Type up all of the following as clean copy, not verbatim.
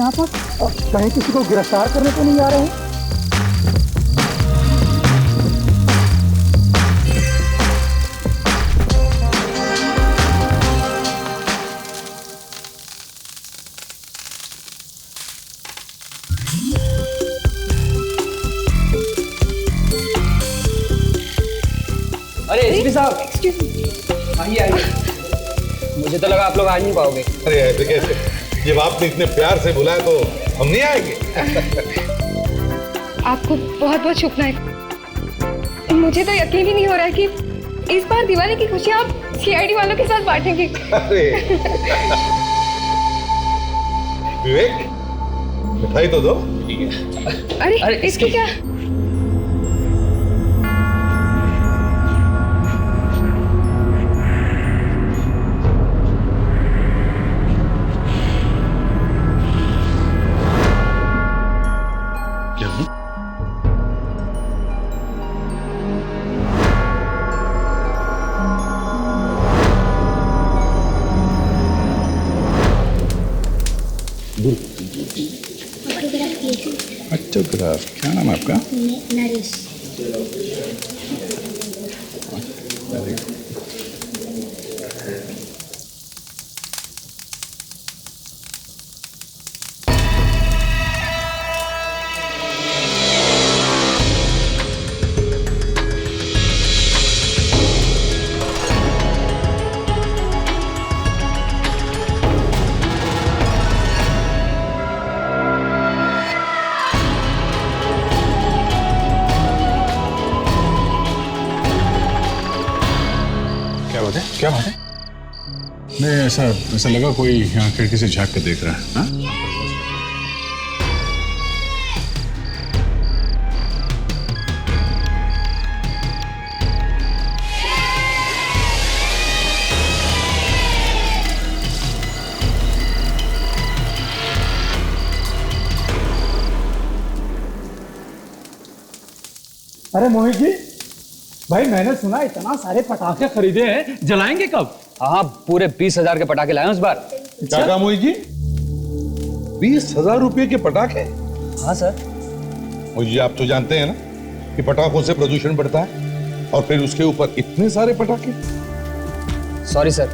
यहाँ पर? कहीं किसी को गिरफ्तार करने को नहीं आ रहे हैं? अरे एसपी साहब, आइए आइए। मुझे तो लगा आप लोग आ नहीं पाओगे। अरे ऐसे कैसे, जब आपने इतने प्यार से बुलाया तो हम नहीं आएंगे। आपको बहुत बहुत शुक्रिया। मुझे तो यकीन ही नहीं हो रहा है कि इस बार दिवाली की खुशियाँ आप सीआईडी वालों के साथ बांटेंगे। अरे विवेक, मिठाई तो दो। अरे इसकी क्या? ऑटोग्राफ, क्या नाम है आपका? नरेश। क्या बात है? नहीं, ऐसा लगा कोई यहाँ खिड़की से झांक के देख रहा है। हाँ? अरे मोहित जी, भाई मैंने सुना इतना सारे पटाखे खरीदे हैं, जलाएंगे कब? हाँ, पूरे 20,000 के पटाखे लाए हैं इस बार। क्या कहा मोहित जी? 20,000 रुपए के पटाखे? हाँ सर। मोहित जी, आप तो जानते हैं ना कि पटाखों से प्रदूषण बढ़ता है, और फिर उसके ऊपर इतने सारे पटाखे। सॉरी सर,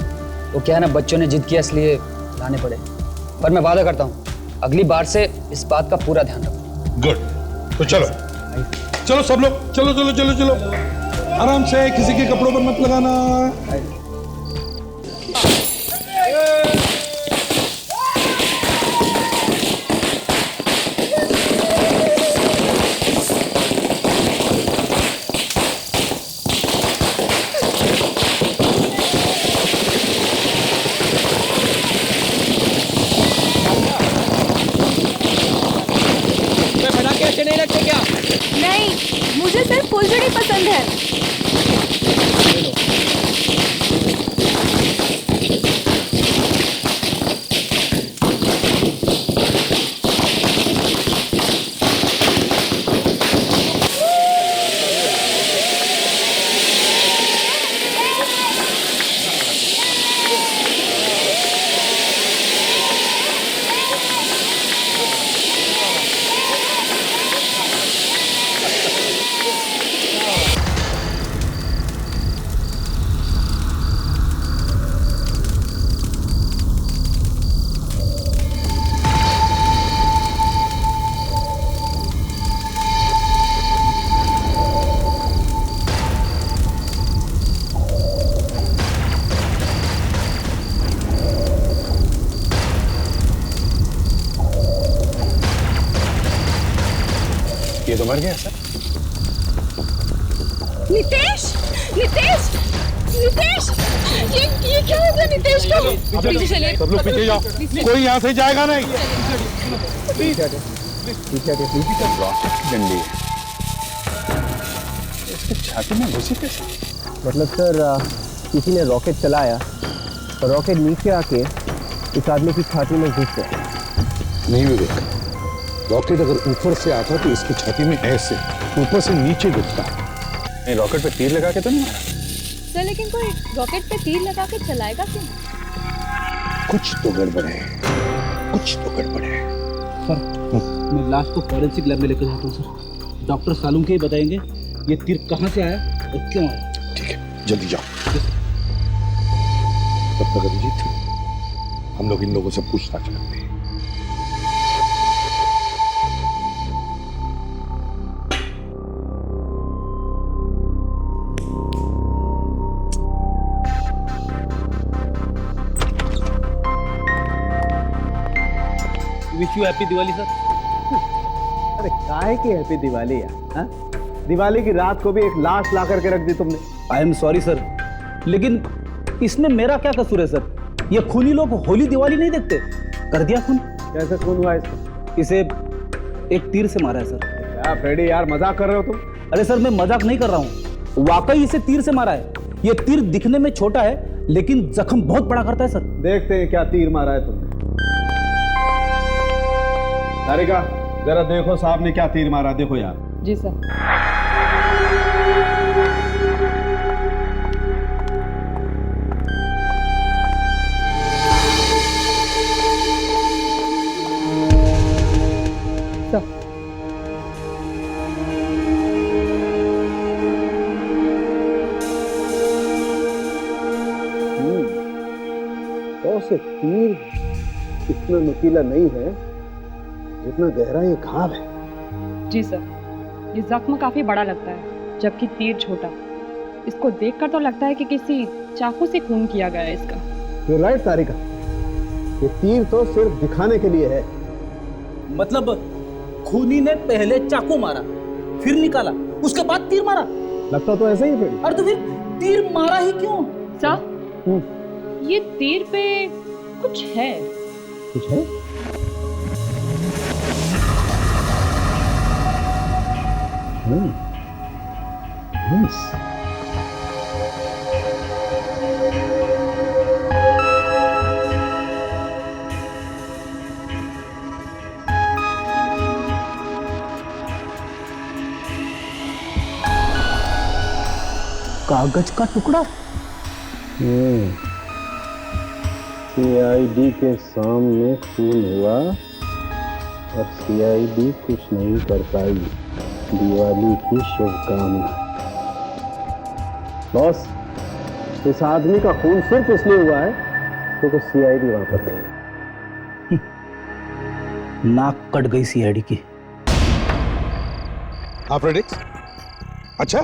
वो क्या है ना, बच्चों ने जिद किया इसलिए लाने पड़े। पर मैं वादा करता हूँ अगली बार से इस बात का पूरा ध्यान रखूँ। गुड, तो चलो चलो सब लोग, चलो चलो चलो चलो, आराम से, किसी के कपड़ों पर मत लगाना। पटाखे अच्छे नहीं लगते क्या? नहीं, मुझे सिर्फ फुलझड़ी पसंद है। ये तो मर गया सर। नितेश, नितेश, नितेश, ये क्या हो गया नितेश को? पीछे चलिए। सब लोग पीछे जाओ, कोई यहाँ से जाएगा नहीं। डंडी इसकी छाती में घुसी कैसे? मतलब सर, किसी ने रॉकेट चलाया और रॉकेट नीचे आके इस आदमी की छाती में घुस गया। नहीं विवेक, रॉकेट अगर ऊपर से आता तो इसकी छाती में ऐसे ऊपर से नीचे घुसता। नहीं, रॉकेट पे तीर लगा के तो नहीं मारा सर, लेकिन कोई रॉकेट पे तीर लगा के चलाएगा क्यों? कुछ तो गड़बड़ है, कुछ तो गड़बड़ है। मैं लाश को फॉरेंसिक लैब में लेकर जाता हूँ सर। डॉक्टर सालूम के ही बताएंगे ये तीर कहाँ से आया और क्यों आया। ठीक है, जल्दी जाओ। तब तक अभिजीत, हम लोग इन लोगों से पूछताछ करते हैं। Wish you happy Diwali sir. अरे काहे की हैप्पी दिवाली यार, हाँ? दिवाली की रात को भी एक लाश ला करके रख दी तुमने। आई एम सॉरी सर, लेकिन इसमें मेरा क्या कसूर है सर? ये खूनी लोग होली दिवाली नहीं देखते। कर दिया खून। कैसे खून हुआ इसका? इसे एक तीर से मारा है सर। क्या फ्रेडी यार, मजाक कर रहे हो तुम? अरे सर मैं मजाक नहीं कर रहा हूँ, वाकई इसे तीर से मारा है। ये तीर दिखने में छोटा है लेकिन जख्म बहुत बड़ा करता है सर। देखते हैं क्या तीर मारा है तुमने। तारिका, जरा देखो साहब ने क्या तीर मारा, देखो यार। जी सर। तो से तीर इतना नुकीला नहीं है जितना गहरा ये घाव है। जी सर, ये जख्म काफी बड़ा लगता है जबकि तीर छोटा। इसको देखकर तो लगता है कि किसी चाकू से खून किया गया है इसका। You're right, तारिका, ये तीर तो सिर्फ दिखाने के लिए है। मतलब खूनी ने पहले चाकू मारा, फिर निकाला, उसके बाद तीर मारा। लगता तो ऐसा ही फ्रेडी। अरे तो फिर तीर मारा ही क्यों? सर, ये तीर पे कुछ है। कुछ है? कागज का टुकड़ा। सीआईडी के सामने खून हुआ और सीआईडी कुछ नहीं कर पाई। दिवाली की शुभकामना। बॉस, इस आदमी का खून सिर्फ इसलिए हुआ है क्योंकि सीआईडी वहां पर थी। नाक कट गई सीआईडी की। हाँ फ्रेडिक्स, अच्छा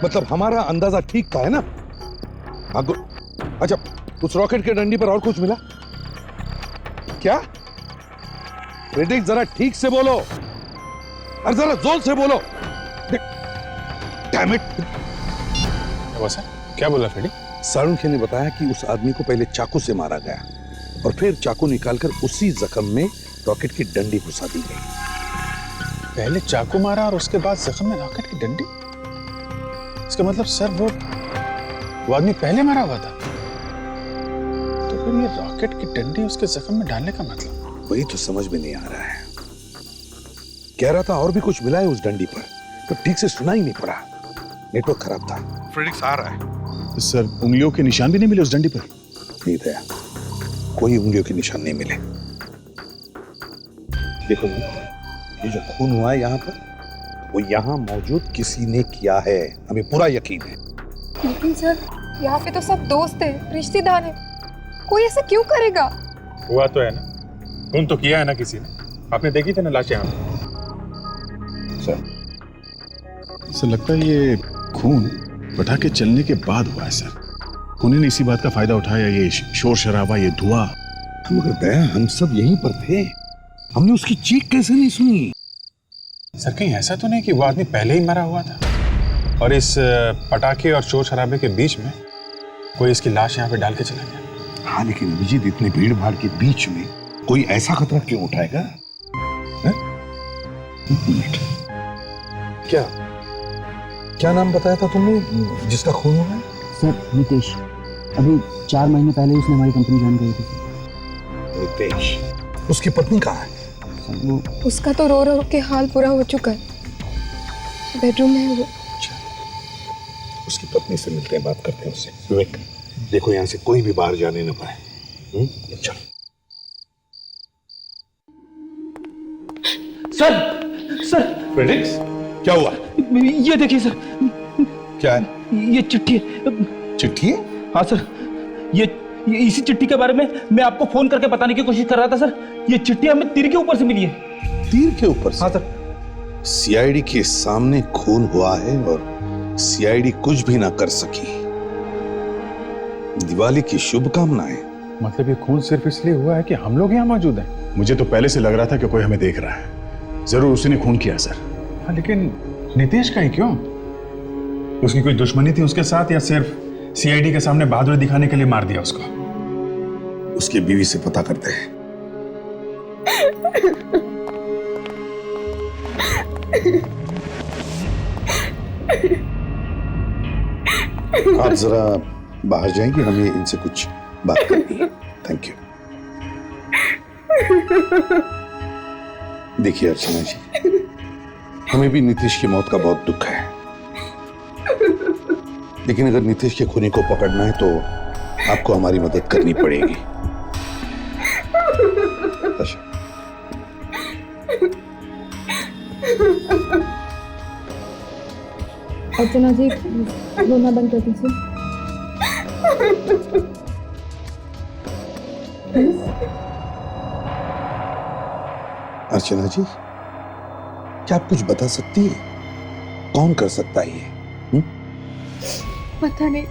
मतलब हमारा अंदाजा ठीक था है ना? अच्छा, उस रॉकेट के डंडी पर और कुछ मिला क्या? फ्रेडिक्स जरा ठीक से बोलो और जरा जोर से बोलो। Damn it. क्या बोला फ्रेडी? सारुंखे ने बताया कि उस आदमी को पहले चाकू से मारा गया और फिर चाकू निकालकर उसी जख्म में रॉकेट की डंडी घुसा दी गई। पहले चाकू मारा और उसके बाद जख्म में रॉकेट की डंडी? इसका मतलब सर वो आदमी पहले मारा हुआ था, तो फिर ये रॉकेट की डंडी उसके जख्म में डालने का मतलब? वही तो समझ में नहीं आ रहा है। कह रहा था और भी कुछ मिला है उस डंडी पर, तो ठीक से सुना ही नहीं पड़ा, नेटवर्क खराब था। फ्रेडिक्स आ रहा है। सर उंगलियों के निशान भी नहीं मिले उस डंडी पर? नहीं दया, कोई उंगलियों के निशान नहीं मिले। देखो ये जो खून हुआ है यहाँ पर, वो यहाँ मौजूद किसी ने किया है, हमें पूरा यकीन है। लेकिन सर, यहाँ पे तो सब दोस्त हैं, रिश्तेदार हैं, कोई ऐसा क्यों करेगा? हुआ तो है ना, खून तो किया है ना किसी ने। आपने देखी थी ना लाश यहाँ पे? सर लगता है ये खून पटाखे चलने के बाद हुआ है सर। खूनी ने इसी बात का फायदा उठाया, ये शोर शराबा, ये धुआं। मगर दया, हम सब यहीं पर थे, हमने उसकी चीख कैसे नहीं सुनी? सर कहीं ऐसा तो नहीं कि वो आदमी पहले ही मरा हुआ था और इस पटाखे और शोर शराबे के बीच में कोई इसकी लाश यहाँ पे डाल के चला गया? हाँ लेकिन अभिजीत, इतने भीड़ भाड़ के बीच में कोई ऐसा खतरा क्यों उठाएगा? क्या नाम बताया था तुमने जिसका खून हुआ है? सर नितेश, अभी 4 महीने पहले उसने हमारी कंपनी ज्वाइन करी थी। नितेश, उसकी पत्नी कहाँ है? वो उसका तो रो रो के हाल पूरा हो चुका है, बेडरूम में है वो। उसकी पत्नी से मिलते हैं, बात करते हैं उससे। विवेक देखो, यहाँ से कोई भी बाहर जाने न पाए। चलो। सर फेलिक्स, क्या हुआ? ये देखिए सर, क्या है? ये चिट्ठी है। चिट्ठी है? हाँ सर, ये इसी चिट्ठी के बारे में मैं आपको फोन करके बताने की कोशिश कर रहा था सर। ये चिट्ठी हमें तीर के ऊपर से मिली है। तीर के ऊपर से? हाँ सर। सीआईडी के सामने खून हुआ है और सीआईडी कुछ भी ना कर सकी। दिवाली की शुभकामनाएं। मतलब ये खून सिर्फ इसलिए हुआ है कि हम लोग यहाँ मौजूद हैं? मुझे तो पहले से लग रहा था कि कोई हमें देख रहा है। जरूर उसी ने खून किया सर। हाँ, लेकिन नितेश का ही क्यों? उसकी कोई दुश्मनी थी उसके साथ या सिर्फ सीआईडी के सामने बहादुरी दिखाने के लिए मार दिया उसको? उसकी बीवी से पता करते हैं। आप जरा बाहर जाएंगे, हमें इनसे कुछ बात करनी है। Thank you. देखिए अर्चना जी, हमें भी नीतीश की मौत का बहुत दुख है, लेकिन अगर नीतीश के खूनी को पकड़ना है तो आपको हमारी मदद करनी पड़ेगी। अच्छा। अर्चना जी, रोना बंद कर दीजिए। अर्चना जी, क्या आप कुछ बता सकती है? कौन कर सकता है ये? पता नहीं,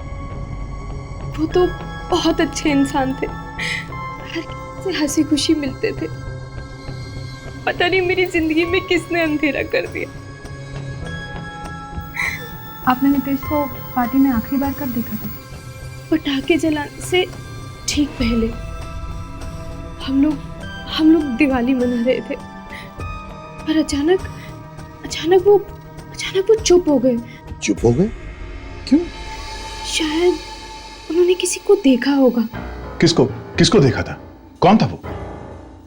वो तो बहुत अच्छे इंसान थे, हर किसी से हंसी खुशी मिलते थे। पता नहीं मेरी जिंदगी में किसने अंधेरा कर दिया। आपने नितेश को पार्टी में आखिरी बार कब देखा था? पटाखे जलाने से ठीक पहले हम लोग दिवाली मना रहे थे, पर अचानक वो चुप हो गए। चुप हो गए? क्यों? शायद उन्होंने किसी को देखा होगा। किसको देखा था? कौन था वो?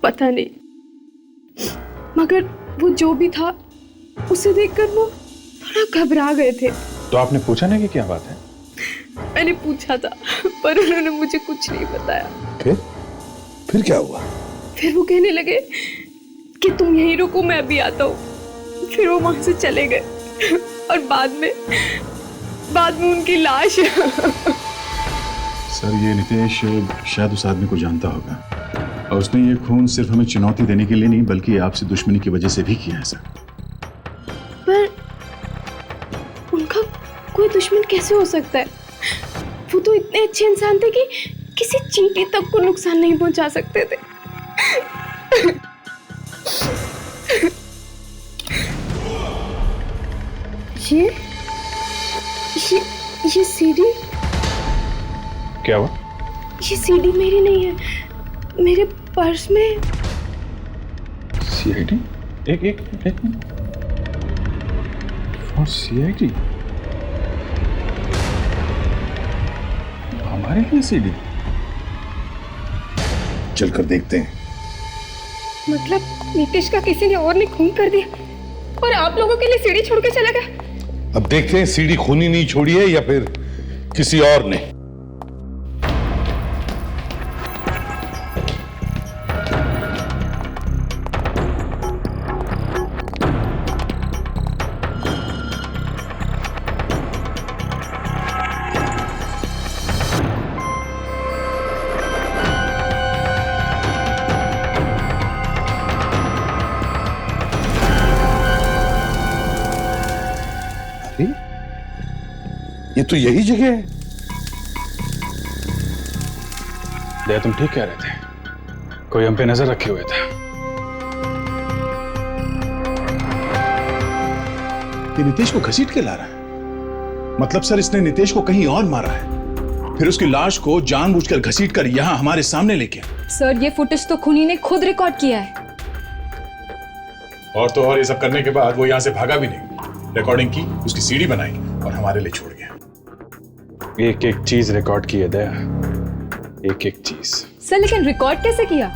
पता नहीं, मगर वो जो भी था उसे देखकर वो थोड़ा घबरा गए थे। तो आपने पूछा नहीं कि क्या बात है? मैंने पूछा था, पर उन्होंने मुझे कुछ नहीं बताया। फिर क्या हुआ? फिर वो कहने लगे कि तुम यहीं रुको, मैं भी आता हूँ। फिर वो वहां से चले गए और बाद में उनकी लाश। सर, ये नितेश शायद उस आदमी को जानता होगा और उसने ये खून सिर्फ हमें चुनौती देने के लिए नहीं बल्कि आपसे दुश्मनी की वजह से भी किया है सर। पर उनका कोई दुश्मन कैसे हो सकता है? वो तो इतने अच्छे इंसान थे कि किसी चींटी तक को नुकसान नहीं पहुंचा सकते थे। ये सीडी? क्या हुआ? ये सीडी मेरी नहीं है, मेरे पर्स में। सीआईडी? एक मिनट। और सीआईडी? हमारे लिए सीडी? चलकर देखते हैं। मतलब नीतीश का किसी ने और ने खून कर दिया और आप लोगों के लिए सीडी छोड़ के चला गया। अब देखते हैं सीडी खूनी नहीं छोड़ी है या फिर किसी और ने। ये तो यही जगह है। दया, तुम ठीक कह रहे थे, कोई हम पे नजर रखे हुए था। ये नितेश को घसीट के ला रहा है। मतलब सर, इसने नितेश को कहीं और मारा है, फिर उसकी लाश को जानबूझकर घसीट कर यहां हमारे सामने लेके। सर, ये फुटेज तो खूनी ने खुद रिकॉर्ड किया है। और तो और ये सब करने के बाद वो यहां से भागा भी नहीं, रिकॉर्डिंग की, उसकी सीडी बनाई और हमारे लिए छोड़ गया। एक एक चीज रिकॉर्ड की है दया, एक एक चीज। सर, लेकिन रिकॉर्ड कैसे किया?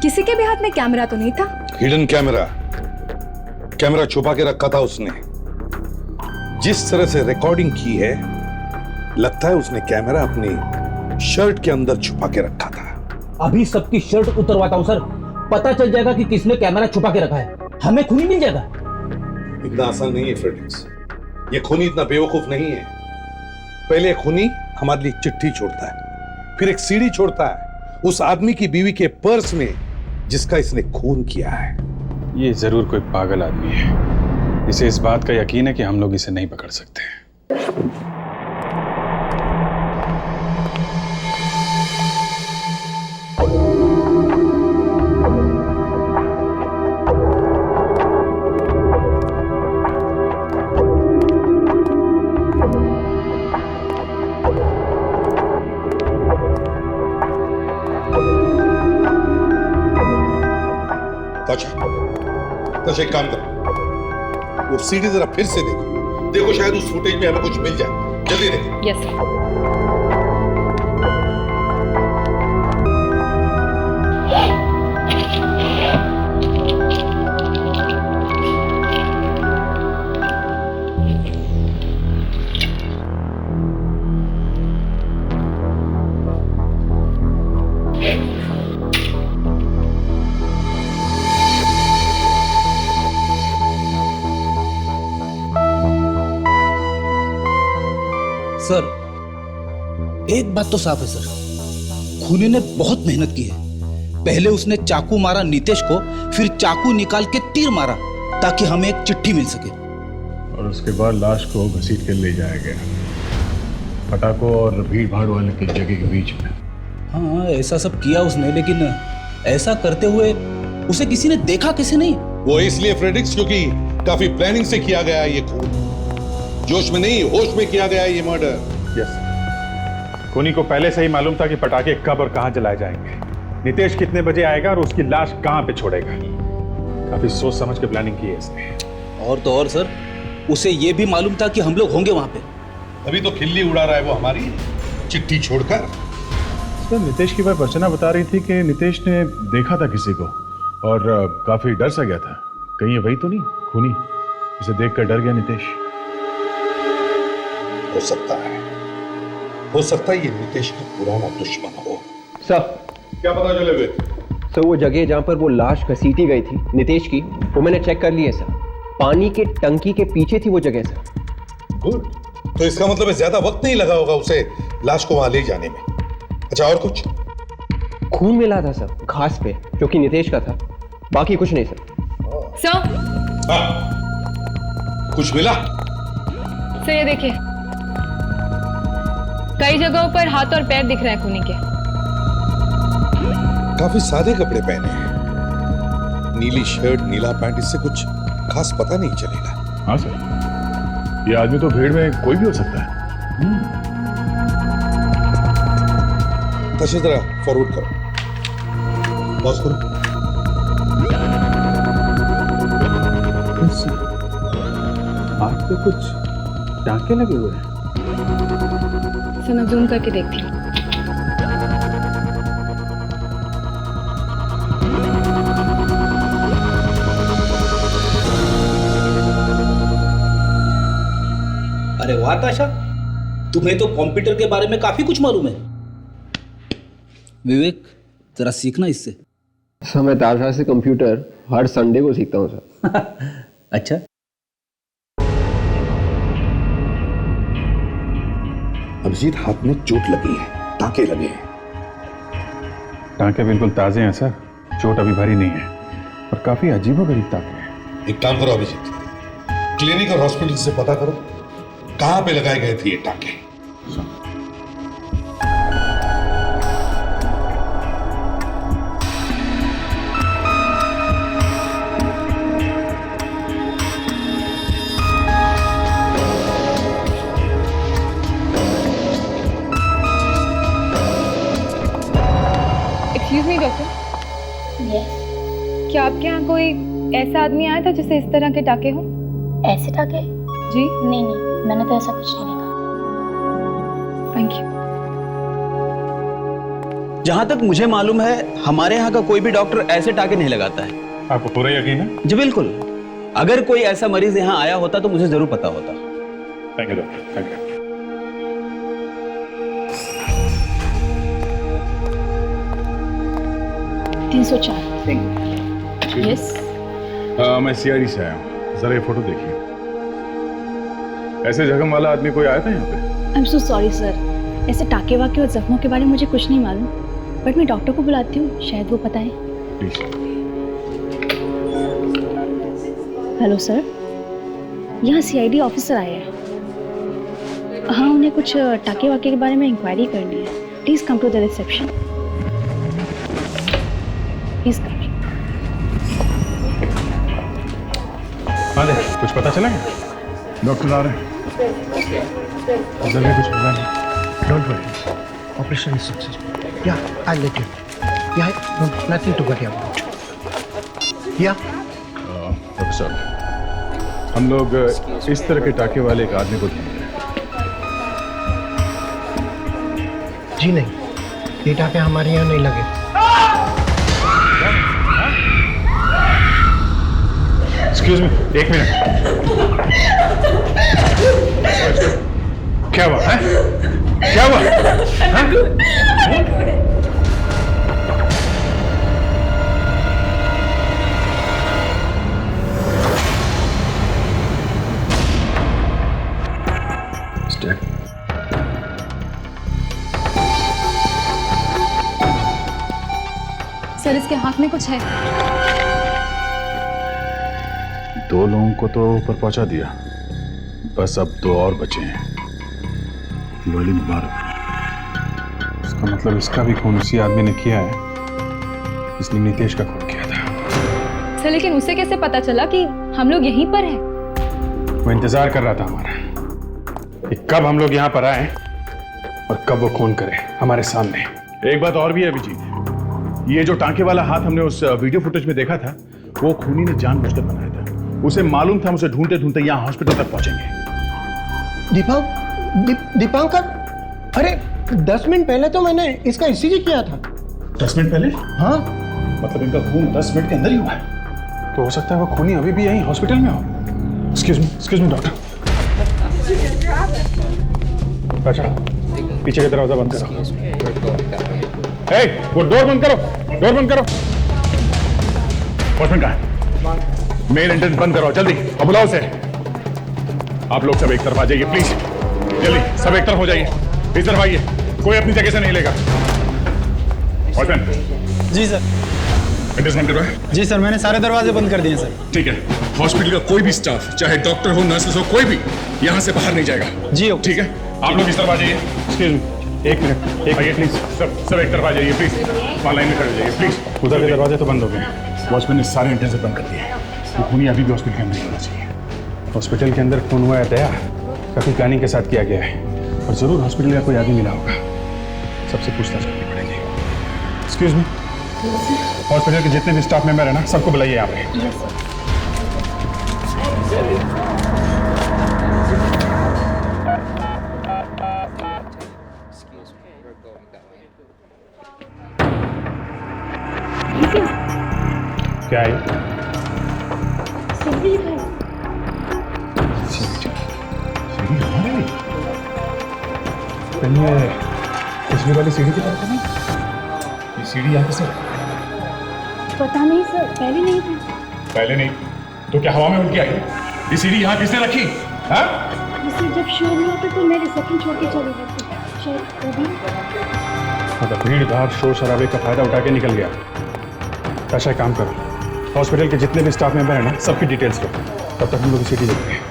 किसी के भी हाथ में कैमरा तो नहीं था। हिडन कैमरा छुपा के रखा था उसने। जिस तरह से रिकॉर्डिंग की है, लगता है उसने कैमरा अपनी शर्ट के अंदर छुपा के रखा था। अभी सबकी शर्ट उतरवाता हूं सर, पता चल जाएगा कि किसने कैमरा छुपा के रखा है। हमें खूनी मिल जाएगा। इतना आसान नहीं है फ्रेडरिक्स, ये खूनी इतना बेवकूफ नहीं है। पहले खूनी हमारे लिए चिट्ठी छोड़ता है, फिर एक सीढ़ी छोड़ता है उस आदमी की बीवी के पर्स में जिसका इसने खून किया है। ये जरूर कोई पागल आदमी है, इसे इस बात का यकीन है कि हम लोग इसे नहीं पकड़ सकते। ताशा, एक काम करो, वो सीढ़ी जरा फिर से देखो, देखो शायद उस फुटेज में हमें कुछ मिल जाए। जल्दी देखो। Yes sir. सर, एक बात तो साफ है सर, खूनी ने बहुत मेहनत की है। पहले उसने चाकू मारा नितेश को, फिर चाकू निकाल के तीर मारा ताकि हमें एक चिट्ठी मिल सके। और उसके बाद लाश को घसीट के ले जाया गया पटाखों और भीड़ भाड़ वाले की जगह के बीच में। हाँ, ऐसा सब किया उसने, लेकिन ऐसा करते हुए उसे किसी ने देखा कैसे नहीं? वो इसलिए फ्रेडरिक्स क्योंकि काफी प्लानिंग से किया गया है ये खून। जोश में नहीं, होश में किया गया है ये मर्डर। यस, खूनी को पहले से ही मालूम था कि पटाखे कब और कहां जलाए जाएंगे, नितेश कितने बजे आएगा और उसकी लाश कहां पे छोड़ेगा। काफी सोच समझ के प्लानिंग की है इसने। और तो और सर, उसे ये भी मालूम था कि हम लोग होंगे वहां पे। अभी तो खिल्ली उड़ा रहा है वो हमारी, चिट्ठी छोड़कर। सर, नितेश की वाइफ अर्चना बता रही थी कि नितेश ने देखा था किसी को और काफी डर सा गया था। कहीं ये वही तो नहीं खूनी, इसे देखकर डर गया नितेश। हो सकता है ये नितेश का पुराना दुश्मन हो। सर, क्या पता चले वे? सर वो जगह जहां पर वो लाश घसीटी गई थी नितेश की, वो मैंने चेक कर ली है सर। पानी के टंकी के पीछे थी वो जगह सर। गुड, तो इसका मतलब है ज्यादा वक्त नहीं लगा होगा उसे लाश को वहां ले जाने में। अच्छा, और कुछ? खून मिला था सर घास पे, जो कि नितेश का था। बाकी कुछ नहीं सर। सर, कुछ मिला? सर ये देखिए, कई जगहों पर हाथ और पैर दिख रहे हैं खूनी के। काफी सादे कपड़े पहने हैं, नीली शर्ट, नीला पैंट, इससे कुछ खास पता नहीं चलेगा। हाँ सर, ये आदमी तो भीड़ में कोई भी हो सकता है। ताशा, जरा फॉरवर्ड करो, पॉज करो। हाथ पे कुछ टांके लगे हुए हैं। सर मैं जूम करके देखती हूँ। अरे वाह ताशा, तुम्हें तो कंप्यूटर के बारे में काफी कुछ मालूम है। विवेक, जरा सीखना इससे। सर मैं ताशा से कंप्यूटर हर संडे को सीखता हूँ सर। अच्छा, अभिजीत, हाथ में चोट लगी है, टांके लगे हैं। टांके बिल्कुल ताजे हैं सर, चोट अभी भरी नहीं है और काफी अजीबोगरीब टांके हैं। एक काम करो अभिजीत, क्लिनिक और हॉस्पिटल से पता करो कहां पे लगाए गए थे ये टांके। एक्सक्यूज मी डॉक्टर, क्या आपके यहाँ कोई ऐसा आदमी आया था जिसे इस तरह के टाके हों? ऐसे टाके? जी नहीं, मैंने तो ऐसा कुछ नहीं देखा। Thank you. जहां तक मुझे मालूम है, हमारे यहाँ का कोई भी डॉक्टर ऐसे टाके नहीं लगाता है। आपको पूरा यकीन है? जी बिल्कुल। अगर कोई ऐसा मरीज यहाँ आया होता तो मुझे जरूर पता होता। Thank you doctor, thank you. 304। Yes. मैं सीआईडी से आया हूँ। जरा ये फोटो देखिए। ऐसे जख्म वाला आदमी कोई आया था यहाँ पे? I am so sorry sir, ऐसे टाके वाके और जख्मों के बारे में मुझे कुछ नहीं मालूम, बट मैं डॉक्टर को बुलाती हूँ, शायद वो बताएं। प्लीज। हेलो सर, यहाँ सीआईडी ऑफिसर आए हैं। हाँ, उन्हें कुछ टाके वाके के बारे में इंक्वायरी करनी है। Please come to the reception. Please come. हाँ दे, कुछ पता चला क्या? डॉक्टर आ रहे हैं। जल्दी कुछ पता नहीं। Don't worry. Operation is successful. Yeah, I'll let you. Yeah, no, nothing to worry about. Yeah. Doctor साहब, हम लोग इस तरह के टाके वाले एक आदमी को ढूंढ रहे हैं। जी नहीं, ये टाके हमारे यहाँ नहीं लगे। एक्सक्यूज मी, एक मिनट। क्या हुआ है? क्या हुआ? सर, इसके हाथ में कुछ है। दो लोगों को तो ऊपर पहुंचा दिया, बस अब दो और बचे हैं। दिवाली मुबारक। इसका मतलब इसका भी खून उसी आदमी ने किया है जिसने नितेश का खून किया था। सर, लेकिन उसे कैसे पता चला कि हम लोग यहीं पर हैं? वो इंतजार कर रहा था हमारा कि कब हम लोग यहाँ पर आए और कब वो खून करे हमारे सामने। एक बात और भी है अभिजीत, ये जो टांके वाला हाथ हमने उस वीडियो फुटेज में देखा था, वो खूनी ने जानबूझकर बनाया था। उसे मालूम था हम उसे ढूंढते ढूंढते यहाँ हॉस्पिटल तक पहुंचेंगे। दीपांकर, अरे 10 मिनट पहले तो मैंने इसका ईसीजी किया था। 10 मिनट पहले? हाँ। मतलब इनका खून 10 मिनट के अंदर ही हुआ है। तो हो सकता है वो खूनी अभी भी यहीं हॉस्पिटल में हो। Excuse me doctor. अच्छा, पीछे का दरवाजा बंद करो। वो डोर बंद करो, डोर बंद करो। वॉचमैन कहाँ है? मेन एंट्रेंस बंद करो जल्दी और बुलाओ उसे। आप लोग सब एक तरफ आ जाइए प्लीज, जल्दी सब एक तरफ हो जाइए। इस तरफ आइए, कोई अपनी जगह से नहीं लेगा। वॉचमैन। जी सर। एंट्रेंस बंद करो। जी सर, मैंने सारे दरवाजे बंद कर दिए सर। ठीक है, हॉस्पिटल का कोई भी स्टाफ, चाहे डॉक्टर हो, नर्सेस हो, कोई भी यहाँ से बाहर नहीं जाएगा। जी ठीक है, आप लोग इस तरफ आ जाइए। एक्सक्यूज मी, एक मिनट, आइए प्लीज। सब एक तरफ आ जाइए प्लीज, वहाँ लाइन में खड़े हो जाइए प्लीज। उधर के दरवाजे तो बंद हो गए। वॉचमैन ने सारे एंट्रेंस बंद कर दिए। वो खूनी अभी भी हॉस्पिटल के अंदर होना चाहिए। हॉस्पिटल के अंदर खून हुआ है दया, काफी प्लानिंग के साथ किया गया है और जरूर हॉस्पिटल का कोई आदमी मिला होगा। सबसे पूछताछ करनी पड़ेगी। एक्सक्यूज मी, हॉस्पिटल के जितने भी स्टाफ मेंबर है ना, सबको बुलाइए यहाँ पे। क्या है? ये पिछली वाली सीढ़ी की तरफ नहीं? ये सीढ़ी यहाँ से? पता नहीं सर, पहले नहीं थी। पहले नहीं तो क्या हवा में उड़ के आई? ये सीढ़ी यहाँ किसने रखी? हाँ? जब शोर हुआ था तो मैं रिसेप्शन छोड़ के चली गई थी। शायद तभी। मतलब भीड़ भाड़ शोर शराबे का फायदा उठा के निकल गया। ऐसा काम करो, हॉस्पिटल के जितने भी स्टाफ मेंबर हैं ना, सबकी डिटेल्स लो, तब तक हम लोग सीढ़ी देखते हैं।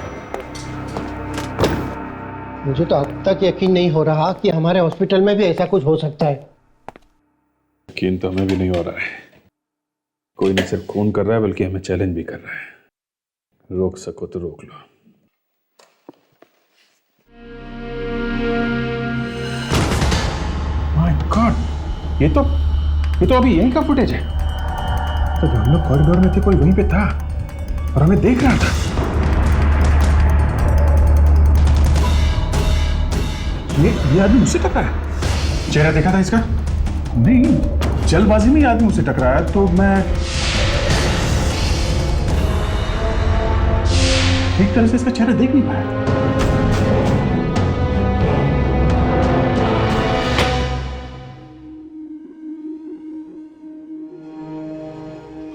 मुझे तो अब तक यकीन नहीं हो रहा कि हमारे हॉस्पिटल में भी ऐसा कुछ हो सकता है। यकीन तो हमें भी नहीं हो रहा है। कोई न सिर्फ खून कर रहा है बल्कि हमें चैलेंज भी कर रहा है। रोक सको तो रोक लो। माय गॉड, ये तो अभी यहीं का फुटेज है। तो जब हम लोग कॉरिडोर में थे कोई वहीं पे था और हमें देख रहा था। ये आदमी मुझसे टकराया? चेहरा देखा था इसका? नहीं, जल्दबाजी में ये आदमी मुझसे टकराया तो मैं ठीक तरह से इसका चेहरा देख नहीं पाया।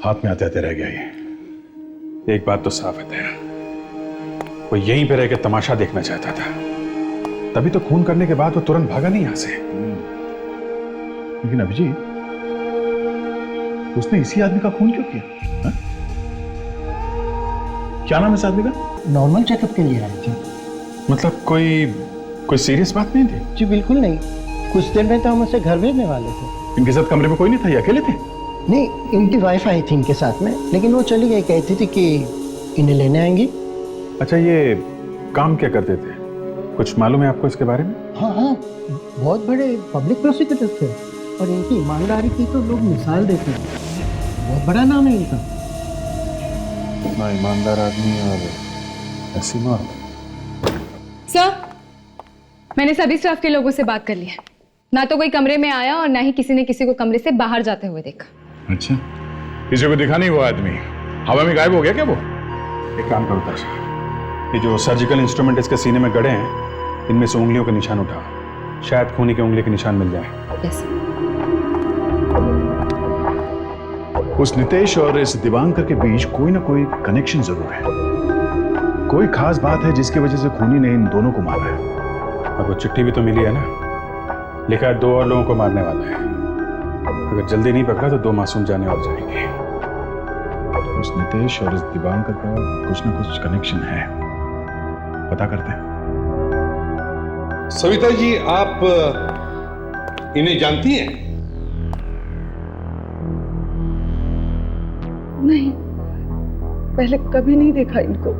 हाथ में आते आते रह गया ये। एक बात तो साफ है दया, वो यहीं पे रह के तमाशा देखना चाहता था, तभी तो खून करने के बाद वो तुरंत भागा नहीं यहां से। लेकिन अभिजीत, उसने इसी आदमी का खून क्यों किया? हा? क्या नाम है इस आदमी का? नॉर्मल चेकअप के लिए आए थे। मतलब कोई सीरियस बात नहीं थी? जी बिल्कुल नहीं, कुछ देर में तो हम उसे घर भेजने वाले थे। इनके साथ कमरे में कोई नहीं था, ये अकेले थे? नहीं, इनकी वाइफ आई थी इनके साथ में, लेकिन वो चली गई, कहती थी कि इन्हें लेने आएंगी। अच्छा, ये काम क्या करते थे, कुछ मालूम है आपको इसके बारे में? हाँ, बहुत बड़े पब्लिक प्रोसिक्यूटर थे और इनकी ईमानदारी की तो लोग मिसाल देते हैं। बहुत बड़ा नाम है इनका। इतना ईमानदार आदमी और ऐसी मौत। सर, मैंने सभी स्टाफ के लोगों से बात कर ली है। ना तो कोई कमरे में आया और ना ही किसी ने किसी को कमरे से बाहर जाते हुए देखा। अच्छा, किसी को दिखा नहीं वो आदमी? हवा में गायब हो गया क्या वो? एक काम करो ताशा, ये जो सर्जिकल इंस्ट्रूमेंट इसके सीने में गड़े हैं, इनमें से उंगलियों के निशान उठाओ, शायद खूनी के उंगली के निशान मिल जाए। यस। उस नितेश और इस दिवांकर के बीच कोई ना कोई कनेक्शन जरूर है, कोई खास बात है जिसकी वजह से खूनी ने इन दोनों को मारा है। और वो चिट्ठी भी तो मिली है ना, लिखा है 2 और लोगों को मारने वाला है। अगर जल्दी नहीं पकड़ा तो 2 मासूम जाने और जाएंगे। उस नितेश और इस दिवांकर का कुछ ना कुछ कनेक्शन है, पता करते हैं। सविता जी, आप इन्हें जानती हैं? नहीं, पहले कभी नहीं देखा इनको।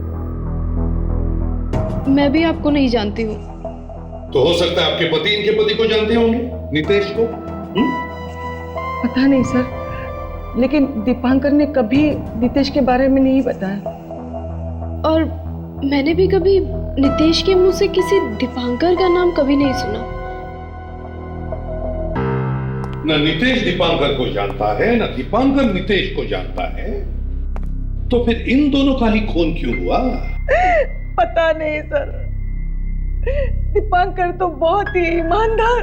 मैं भी आपको नहीं जानती हूँ। तो हो सकता है आपके पति इनके पति को जानते होंगे, नितेश को। पता नहीं सर, लेकिन दीपांकर ने कभी नितेश के बारे में नहीं बताया। और मैंने भी कभी नितेश के मुंह से किसी दीपांकर का नाम कभी नहीं सुना। न नितेश दीपांकर को जानता है, न दीपांकर नितेश को जानता है, तो फिर इन दोनों का ही खून क्यों हुआ? पता नहीं सर, दीपांकर तो बहुत ही ईमानदार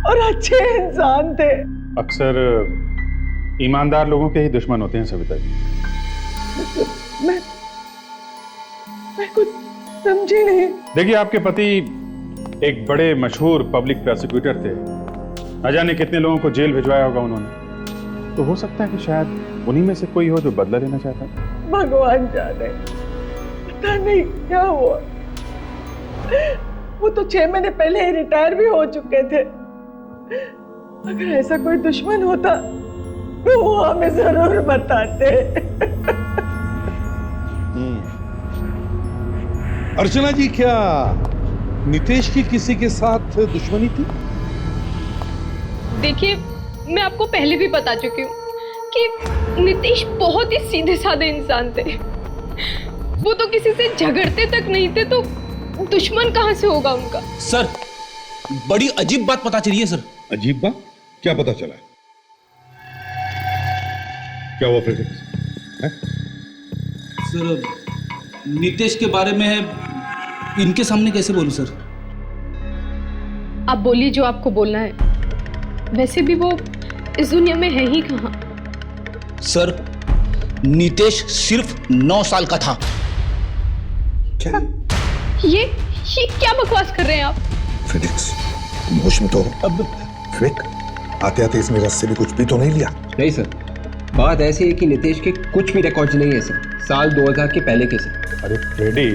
और अच्छे इंसान थे। अक्सर ईमानदार लोगों के ही दुश्मन होते हैं सविता जी। मैं कुछ समझी नहीं। देखिए, आपके पति एक बड़े मशहूर पब्लिक प्रोसिक्यूटर थे, न जाने कितने लोगों को जेल भिजवाया होगा उन्होंने। तो हो सकता है कि शायद उन्हीं में से कोई हो जो बदला लेना चाहता है। भगवान जाने, पता नहीं क्या हुआ। वो तो 6 महीने पहले ही रिटायर भी हो चुके थे। अगर ऐसा कोई दुश्मन होता तो वो हमें जरूर बताते। अर्चना जी, क्या नितेश की किसी के साथ दुश्मनी थी? देखिए, मैं आपको पहले भी बता चुकी हूँ कि नितेश बहुत ही सीधे साधे इंसान थे। वो तो किसी से झगड़ते तक नहीं थे, तो दुश्मन कहाँ से होगा उनका? सर, बड़ी अजीब बात पता चली है सर। अजीब बात? क्या पता चला? क्या हुआ फिर? सर, नितेश के बारे में इनके सामने कैसे बोलूं सर? आप बोलिए जो आपको बोलना है। वैसे भी वो इस दुनिया में है ही कहाँ। सर, नितेश सिर्फ 9 साल का था। क्या? ये क्या बकवास कर रहे हैं आप? फिनिक्स, तुम होश में तो हो? अब क्विक, आते आते इसमें रस से भी कुछ भी तो नहीं लिया? नहीं सर, बात ऐसी है कि नितेश के कुछ भी रिकॉर्ड्स नहीं है सर, साल 2000 के पहले के सर। अरे फ्रेडी,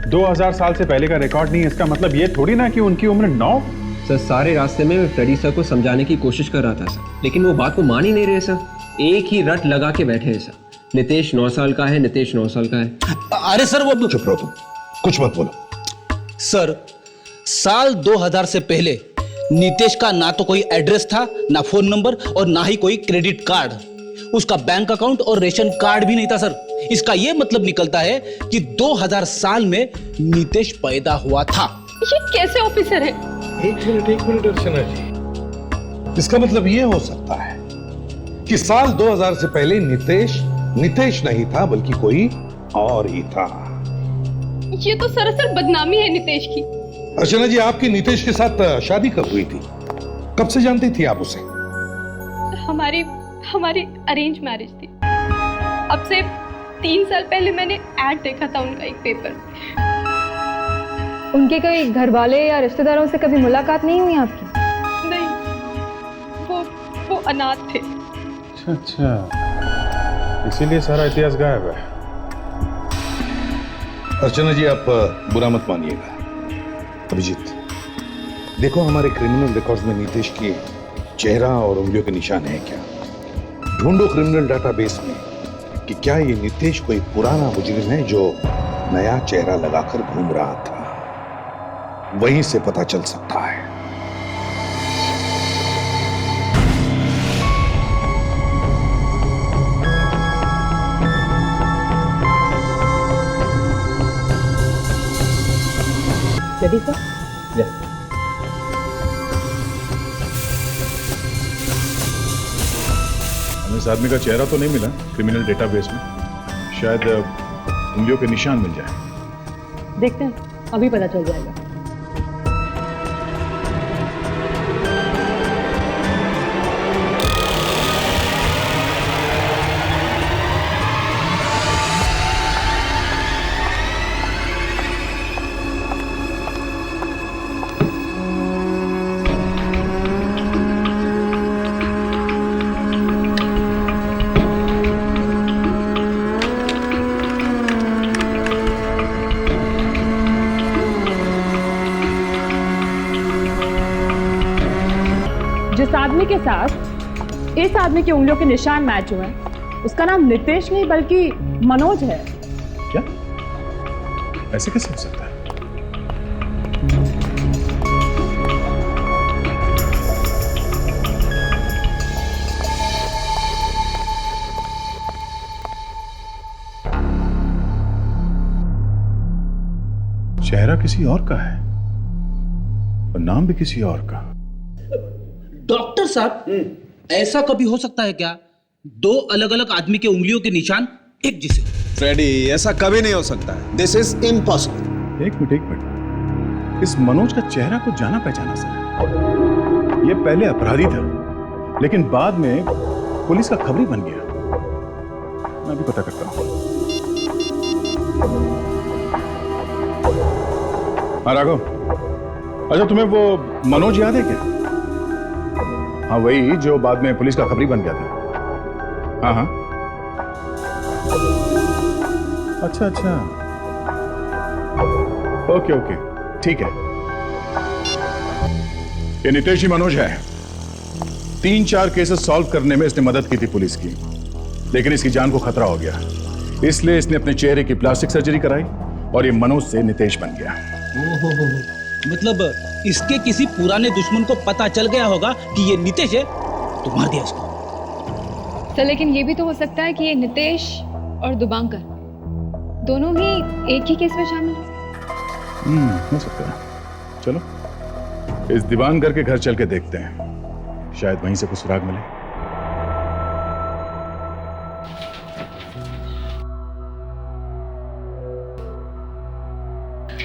2000 साल से पहले का रिकॉर्ड नहीं है, इसका मतलब ये थोड़ी ना कि उनकी उम्र 9। सर, सारे रास्ते में मैं फ्रेडी सर को समझाने की कोशिश कर रहा था सर, लेकिन वो बात को मान ही नहीं रहे सर। एक ही रट लगा के बैठे हैं सर, नितेश 9 साल का है, नितेश 9 साल का है। अरे सर, वो चुप रहो तुम, कुछ मत बोलो। सर, साल 2000 से पहले नितेश का ना तो कोई एड्रेस था, ना फोन नंबर और ना ही कोई क्रेडिट कार्ड। उसका बैंक अकाउंट और रेशन कार्ड भी नहीं था सर। इसका यह मतलब निकलता है कि 2000 साल में नितेश पैदा हुआ था। ये कैसे ऑफिसर है? एक मिनट अर्चना जी, इसका मतलब ये हो सकता है कि साल 2000 से पहले नितेश नहीं था, बल्कि कोई और ही था। ये तो सरासर बदनामी है नितेश की। अर्चना जी, आपकी नितेश के साथ शादी कब हुई थी? कब से जानती थी आप उसे? हमारी अरेंज मैरिज थी। अब से 3 साल पहले मैंने ऐड देखा था उनका एक पेपर में। उनके कोई घर वाले या रिश्तेदारों से कभी मुलाकात नहीं हुई आपकी? नहीं, वो अनाथ थे। अच्छा, इसीलिए सारा इतिहास गायब है। अर्चना जी, आप बुरा मत मानिएगा। अभिजीत, देखो हमारे क्रिमिनल रिकॉर्ड्स में नीतीश के चेहरा और उंगलियों के निशान हैं क्या? ढूंढो क्रिमिनल डाटाबेस में कि क्या ये नीतीश कोई पुराना मुजरिम है जो नया चेहरा लगाकर घूम रहा था। वहीं से पता चल सकता है। Ready sir? हमें इस आदमी का चेहरा तो नहीं मिला क्रिमिनल डेटाबेस में, शायद उंगलियों के निशान मिल जाए। देखते हैं, अभी पता चल जाएगा। जिस आदमी के साथ इस आदमी की उंगलियों के निशान मैच हुए हैं, उसका नाम नितेश नहीं बल्कि मनोज है। क्या? ऐसे कैसे हो सकता है? चेहरा किसी और का है और नाम भी किसी और का। डॉक्टर साहब, ऐसा कभी हो सकता है क्या? दो अलग अलग आदमी के उंगलियों के निशान एक जैसे हो? फ्रेडी, ऐसा कभी नहीं हो सकता है। This is impossible. एक मिनट, इस मनोज का चेहरा को जाना पहचाना सर। ये पहले अपराधी था, लेकिन बाद में पुलिस का खबरी बन गया। मैं भी पता करता हूं। हाँ राघव, अच्छा तुम्हें वो मनोज याद है क्या? हाँ वही जो बाद में पुलिस का खबरी बन गया था। हाँ हाँ, अच्छा अच्छा, ओके ओके, ठीक है। ये नितेश ही मनोज है। 3-4 केसेस सॉल्व करने में इसने मदद की थी पुलिस की, लेकिन इसकी जान को खतरा हो गया, इसलिए इसने अपने चेहरे की प्लास्टिक सर्जरी कराई और ये मनोज से नितेश बन गया। ओहो, मतलब इसके किसी पुराने दुश्मन को पता चल गया होगा कि ये नितेश है, तो मार दिया इसको। सर लेकिन ये भी तो हो सकता है कि ये नितेश और दुबांकर दोनों ही एक ही केस में शामिल हैं। हो सकता है। चलो इस दिवानगर के घर चल के देखते हैं, शायद वहीं से कुछ सुराग मिले।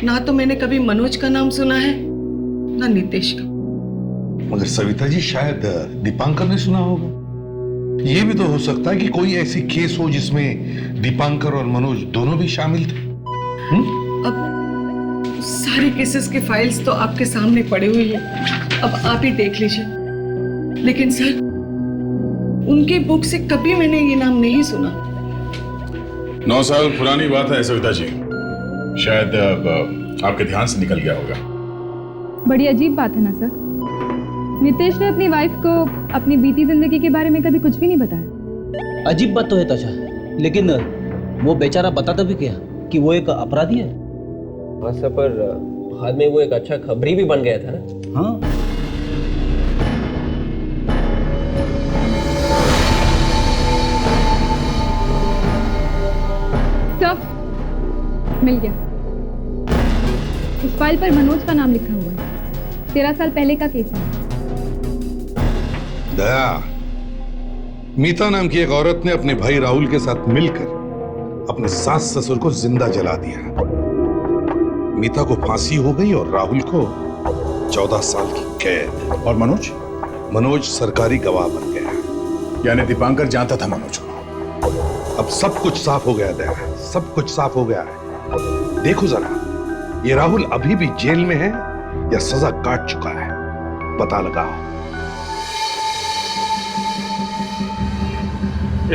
ना तो मैंने कभी मनोज का नाम सुना है ना नितेश का। मगर सविता जी, शायद दीपांकर ने सुना होगा। यह भी तो हो सकता है कि कोई ऐसी केस हो जिसमें दीपांकर और मनोज दोनों भी शामिल थे। अब सारे केसेस के फाइल्स तो आपके सामने पड़े हुए हैं, अब आप ही देख लीजिए। लेकिन सर, उनके बुक से कभी मैंने ये नाम नहीं सुना। 9 साल पुरानी बात है सविता जी, शायद आपके ध्यान से निकल गया होगा। बड़ी अजीब बात है ना सर, नितेश ने अपनी वाइफ को अपनी बीती जिंदगी के बारे में कभी कुछ भी नहीं बताया। अजीब बात तो है ताशा, लेकिन वो बेचारा बताता भी क्या कि वो एक अपराधी है। हाँ सर, पर बाद में वो एक अच्छा खबरी भी बन गया था ना। हाँ, सब मिल गया। इस फाइल पर मनोज का नाम लिखा हुआ है। 13 साल पहले का केस है। दया, मीता नाम की एक औरत ने अपने भाई राहुल के साथ मिलकर अपने सास ससुर को जिंदा जला दिया। मीता को फांसी हो गई और राहुल को 14 साल की कैद। और मनोज? मनोज सरकारी गवाह बन गया। यानी दीपांकर जानता था मनोज को। अब सब कुछ साफ हो गया दया, सब कुछ साफ हो गया है। देखो जरा, ये राहुल अभी भी जेल में है या सजा काट चुका है, पता लगाओ।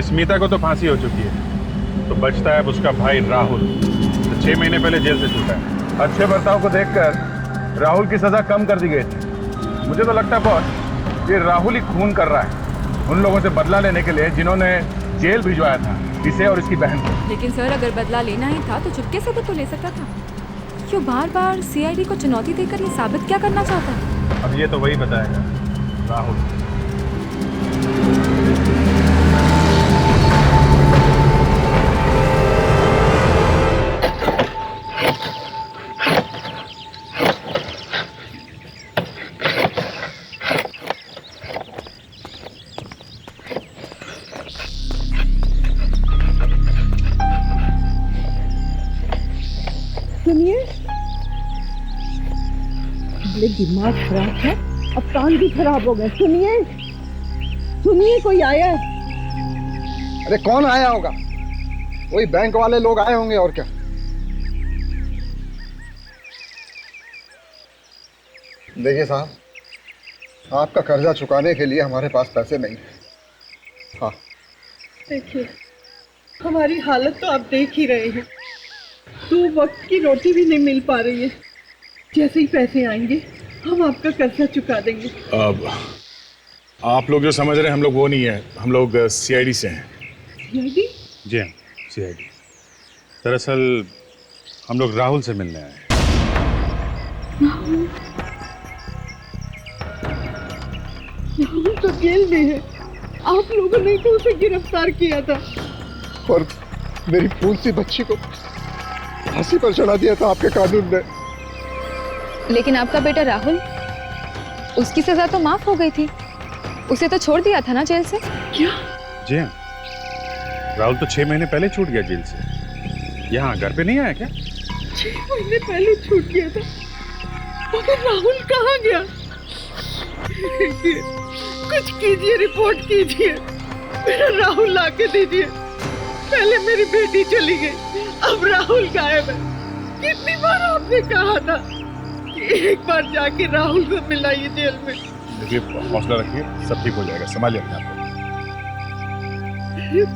स्मिता को तो फांसी हो चुकी है, तो बचता है उसका भाई राहुल, तो 6 महीने पहले जेल से छूटा है। अच्छे बर्ताव को देखकर राहुल की सजा कम कर दी गई थी। मुझे तो लगता है बॉस, ये राहुल ही खून कर रहा है उन लोगों से बदला लेने के लिए जिन्होंने जेल भिजवाया था इसे और इसकी बहन को। लेकिन सर, अगर बदला लेना ही था तो चुपके से भी तो ले सकता था। क्यों बार बार सीआईडी को चुनौती देकर ये साबित क्या करना चाहता है? अब ये तो वही बताएगा राहुल। सुनिए, दिमाग खराब है, अब कान भी खराब हो गए। सुनिए सुनिए, कोई आया है। अरे कौन आया होगा? वही बैंक वाले लोग आए होंगे, और क्या। देखिए साहब, आपका कर्जा चुकाने के लिए हमारे पास पैसे नहीं है। हाँ देखिए, हमारी हालत तो आप देख ही रहे हैं। 2 वक्त की रोटी भी नहीं मिल पा रही है। जैसे ही पैसे आएंगे हम आपका कर्जा चुका देंगे। अब आप लोग जो समझ रहे हैं हम लोग वो नहीं है, हम लोग सीआईडी से हैं। सीआईडी? जी हाँ, सीआईडी। दरअसल हम लोग राहुल से मिलने आए हैं। राहुल तो जेल में है। आप लोगों ने तो उसे गिरफ्तार किया था। और मेरी फूल सी बच्ची को फांसी पर चढ़ा दिया था आपके कानून ने। लेकिन आपका बेटा राहुल, उसकी सजा तो माफ हो गई थी। उसे तो छोड़ दिया था ना जेल से? क्या? जी हाँ, राहुल तो 6 महीने पहले छूट गया जेल से। यहाँ घर पे नहीं आया क्या? 6 महीने पहले छूट गया था, मगर राहुल कहाँ गया? कुछ कीजिए, रिपोर्ट कीजिए, मेरा राहुल लाके दीजिए। पहले मेरी बेटी चली गई, अब राहुल गायब है। कितनी बार आपने कहा था कि एक बार जाके राहुल को मिलाइए जेल में। देखिए, हौसला रखिए, सब ठीक हो जाएगा, संभालिए अपने आप को।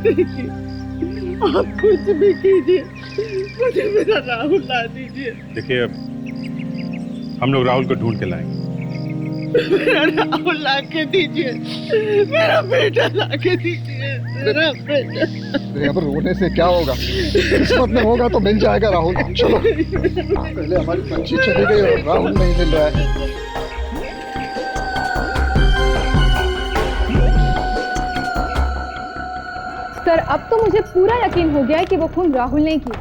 देखिए, आप कुछ भी कीजिए, मुझे मेरा राहुल ला दीजिए। देखिए, हम लोग राहुल को ढूंढ के लाएंगे। मेरा राहुल लाके दीजिए, मेरा बेटा लाके दीजिए, मेरा बेटा। अब रोने से क्या होगा? किस्मत में होगा तो मिल जाएगा राहुल। चलो, पहले हमारी बच्ची चली गई और राहुल नहीं मिल रहा है। सर, अब तो मुझे पूरा यकीन हो गया है कि वो खून राहुल ने किया,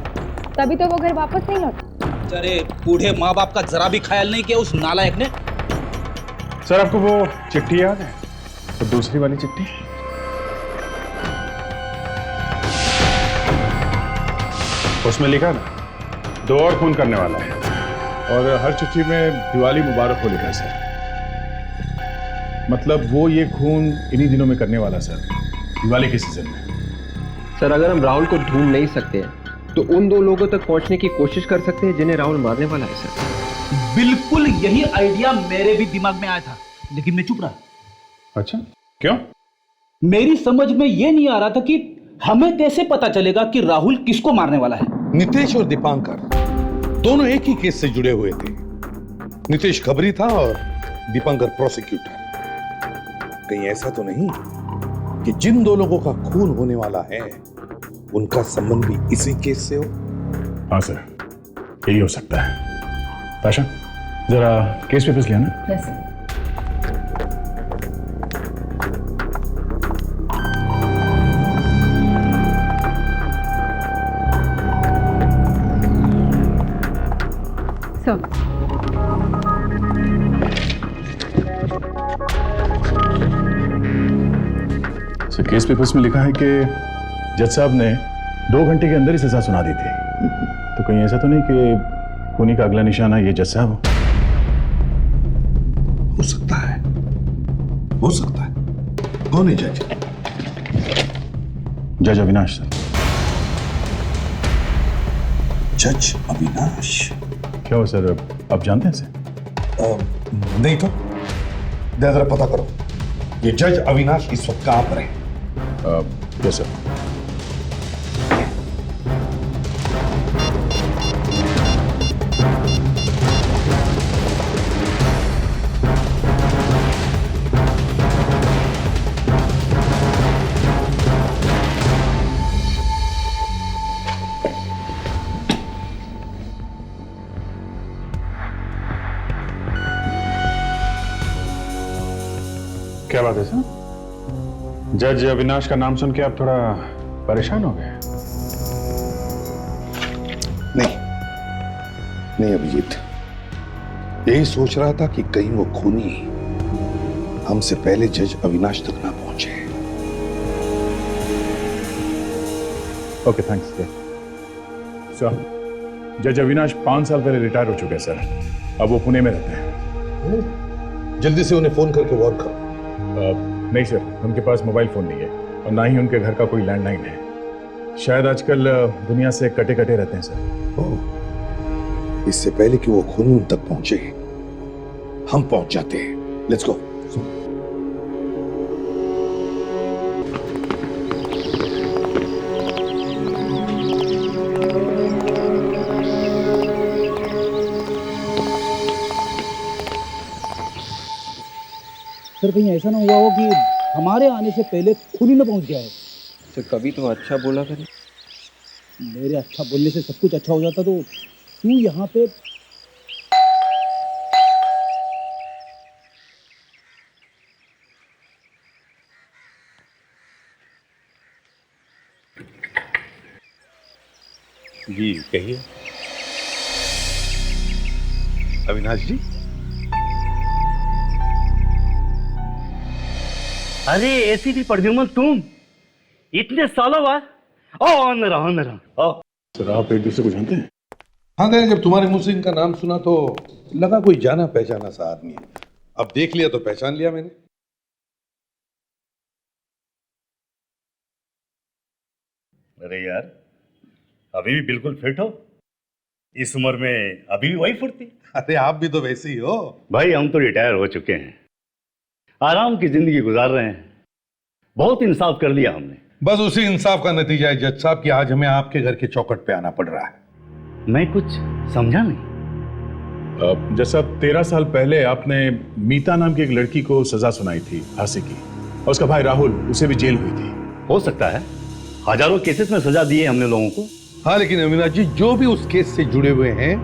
तभी तो वो घर वापस नहीं लौटा। अरे बूढ़े माँ बाप का जरा भी ख्याल नहीं किया उस नालायक ने। सर, आपको वो चिट्ठी याद है? तो दूसरी वाली चिट्ठी, उसमें लिखा ना 2 और खून करने वाला है, और हर चिट्ठी में दिवाली मुबारक हो लिखा है सर। मतलब वो ये खून इन्हीं दिनों में करने वाला सर, दिवाली के सीजन में। सर, अगर हम राहुल को ढूंढ नहीं सकते हैं तो उन 2 लोगों तक पहुंचने की कोशिश कर सकते हैं जिन्हें राहुल मारने वाला है सर। बिल्कुल यही आइडिया मेरे भी दिमाग में आया था, लेकिन मैं चुप रहा। अच्छा, क्यों? मेरी समझ में यह नहीं आ रहा था कि हमें कैसे पता चलेगा कि राहुल किसको मारने वाला है। नितेश और दीपांकर दोनों एक ही केस से जुड़े हुए थे। नितेश खबरी था और दीपांकर प्रोसिक्यूटर। कहीं ऐसा तो नहीं कि जिन 2 लोगों का खून होने वाला है उनका संबंध भी इसी केस से हो? हाँ सर, यही हो सकता है। ताशा, जरा केस पेपर्स ले आना। Yes sir. Sir, case papers में लिखा है कि जज साहब ने 2 घंटे के अंदर ही सजा सुना दी थी। तो कहीं ऐसा तो नहीं कि खूनी का अगला निशाना ये जज साहब हो सकता है, हो सकता है। कौन है जज? जज अविनाश सर। जज अविनाश? क्या हो सर, आप जानते हैं इसे? नहीं तो जरा पता करो, ये जज अविनाश इस वक्त कहां पर है? Yes sir. क्या बात है सर? जज अविनाश का नाम सुन के आप थोड़ा परेशान हो गए? नहीं अभिजीत, यही सोच रहा था कि कहीं वो खूनी हमसे पहले जज अविनाश तक ना पहुंचे। Okay, thanks sir. जज अविनाश 5 साल पहले रिटायर हो चुके हैं सर। अब वो पुणे में रहते हैं। जल्दी से उन्हें फोन करके वार्न करो। नहीं सर, उनके पास मोबाइल फोन नहीं है और ना ही उनके घर का कोई लैंडलाइन है। शायद आजकल दुनिया से कटे कटे रहते हैं सर। इससे पहले कि वो खूनी उन तक पहुंचे, हम पहुंच जाते हैं। Let's go. सर कहीं ऐसा ना हुआ हो कि हमारे आने से पहले खूनी न पहुंच गया है। तो कभी तो अच्छा बोला करें। मेरे अच्छा बोलने से सब कुछ अच्छा हो जाता तो तू यहाँ पे। जी कहिए। अविनाश जी? अरे एसीपी प्रद्युमन, तुम इतने सालों बाद? अंदर आओ। सर आप एक दूसरे को जानते हैं? हाँ, जब तुम्हारे मुंह से इनका नाम सुना तो लगा कोई जाना पहचाना सा आदमी है। अब देख लिया तो पहचान लिया मैंने। अरे यार, अभी भी बिल्कुल फिट हो। इस उम्र में अभी भी वही फुर्ती। अरे आप भी तो वैसे ही हो भाई। हम तो रिटायर हो चुके हैं, आराम की जिंदगी गुजार रहे हैं। बहुत इंसाफ कर लिया हमने। बस उसी इंसाफ का नतीजा है जज साहब कि आज हमें आपके घर के चौखट पे आना पड़ रहा है। मैं कुछ समझा नहीं। जज साहब, 13 साल पहले आपने मीता नाम की एक लड़की को सजा सुनाई थी फांसी की, और उसका भाई राहुल, उसे भी जेल हुई थी। हो सकता है, हजारों केसेस में सजा दी है हमने लोगों को। हाँ, लेकिन अविनाश जी, जो भी उस केस से जुड़े हुए हैं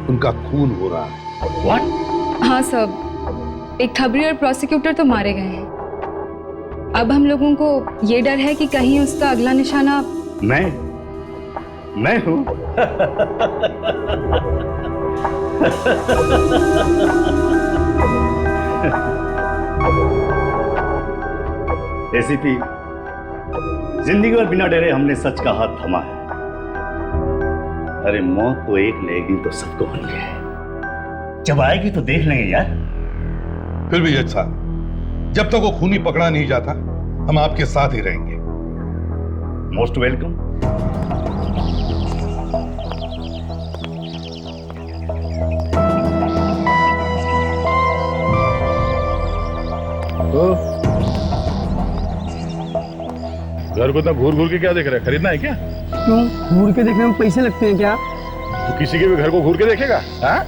उनका खून हो रहा है। व्हाट? हाँ सब, एक खबरी और प्रोसिक्यूटर तो मारे गए हैं। अब हम लोगों को ये डर है कि कहीं उसका अगला निशाना मैं हूं। एसीपी, जिंदगी भर बिना डरे हमने सच का हाथ थमा है। अरे मौत तो एक न एक दिन तो सबको होनी है। जब आएगी तो देख लेंगे यार। फिर भी जज साहब, जब तक वो खूनी पकड़ा नहीं जाता हम आपके साथ ही रहेंगे। Most welcome. घर को इतना घूर घूर के क्या देख रहा है? खरीदना है क्या? क्यों घूर के देखने में पैसे लगते हैं क्या? तो किसी के भी घर को घूर के देखेगा? हाँ?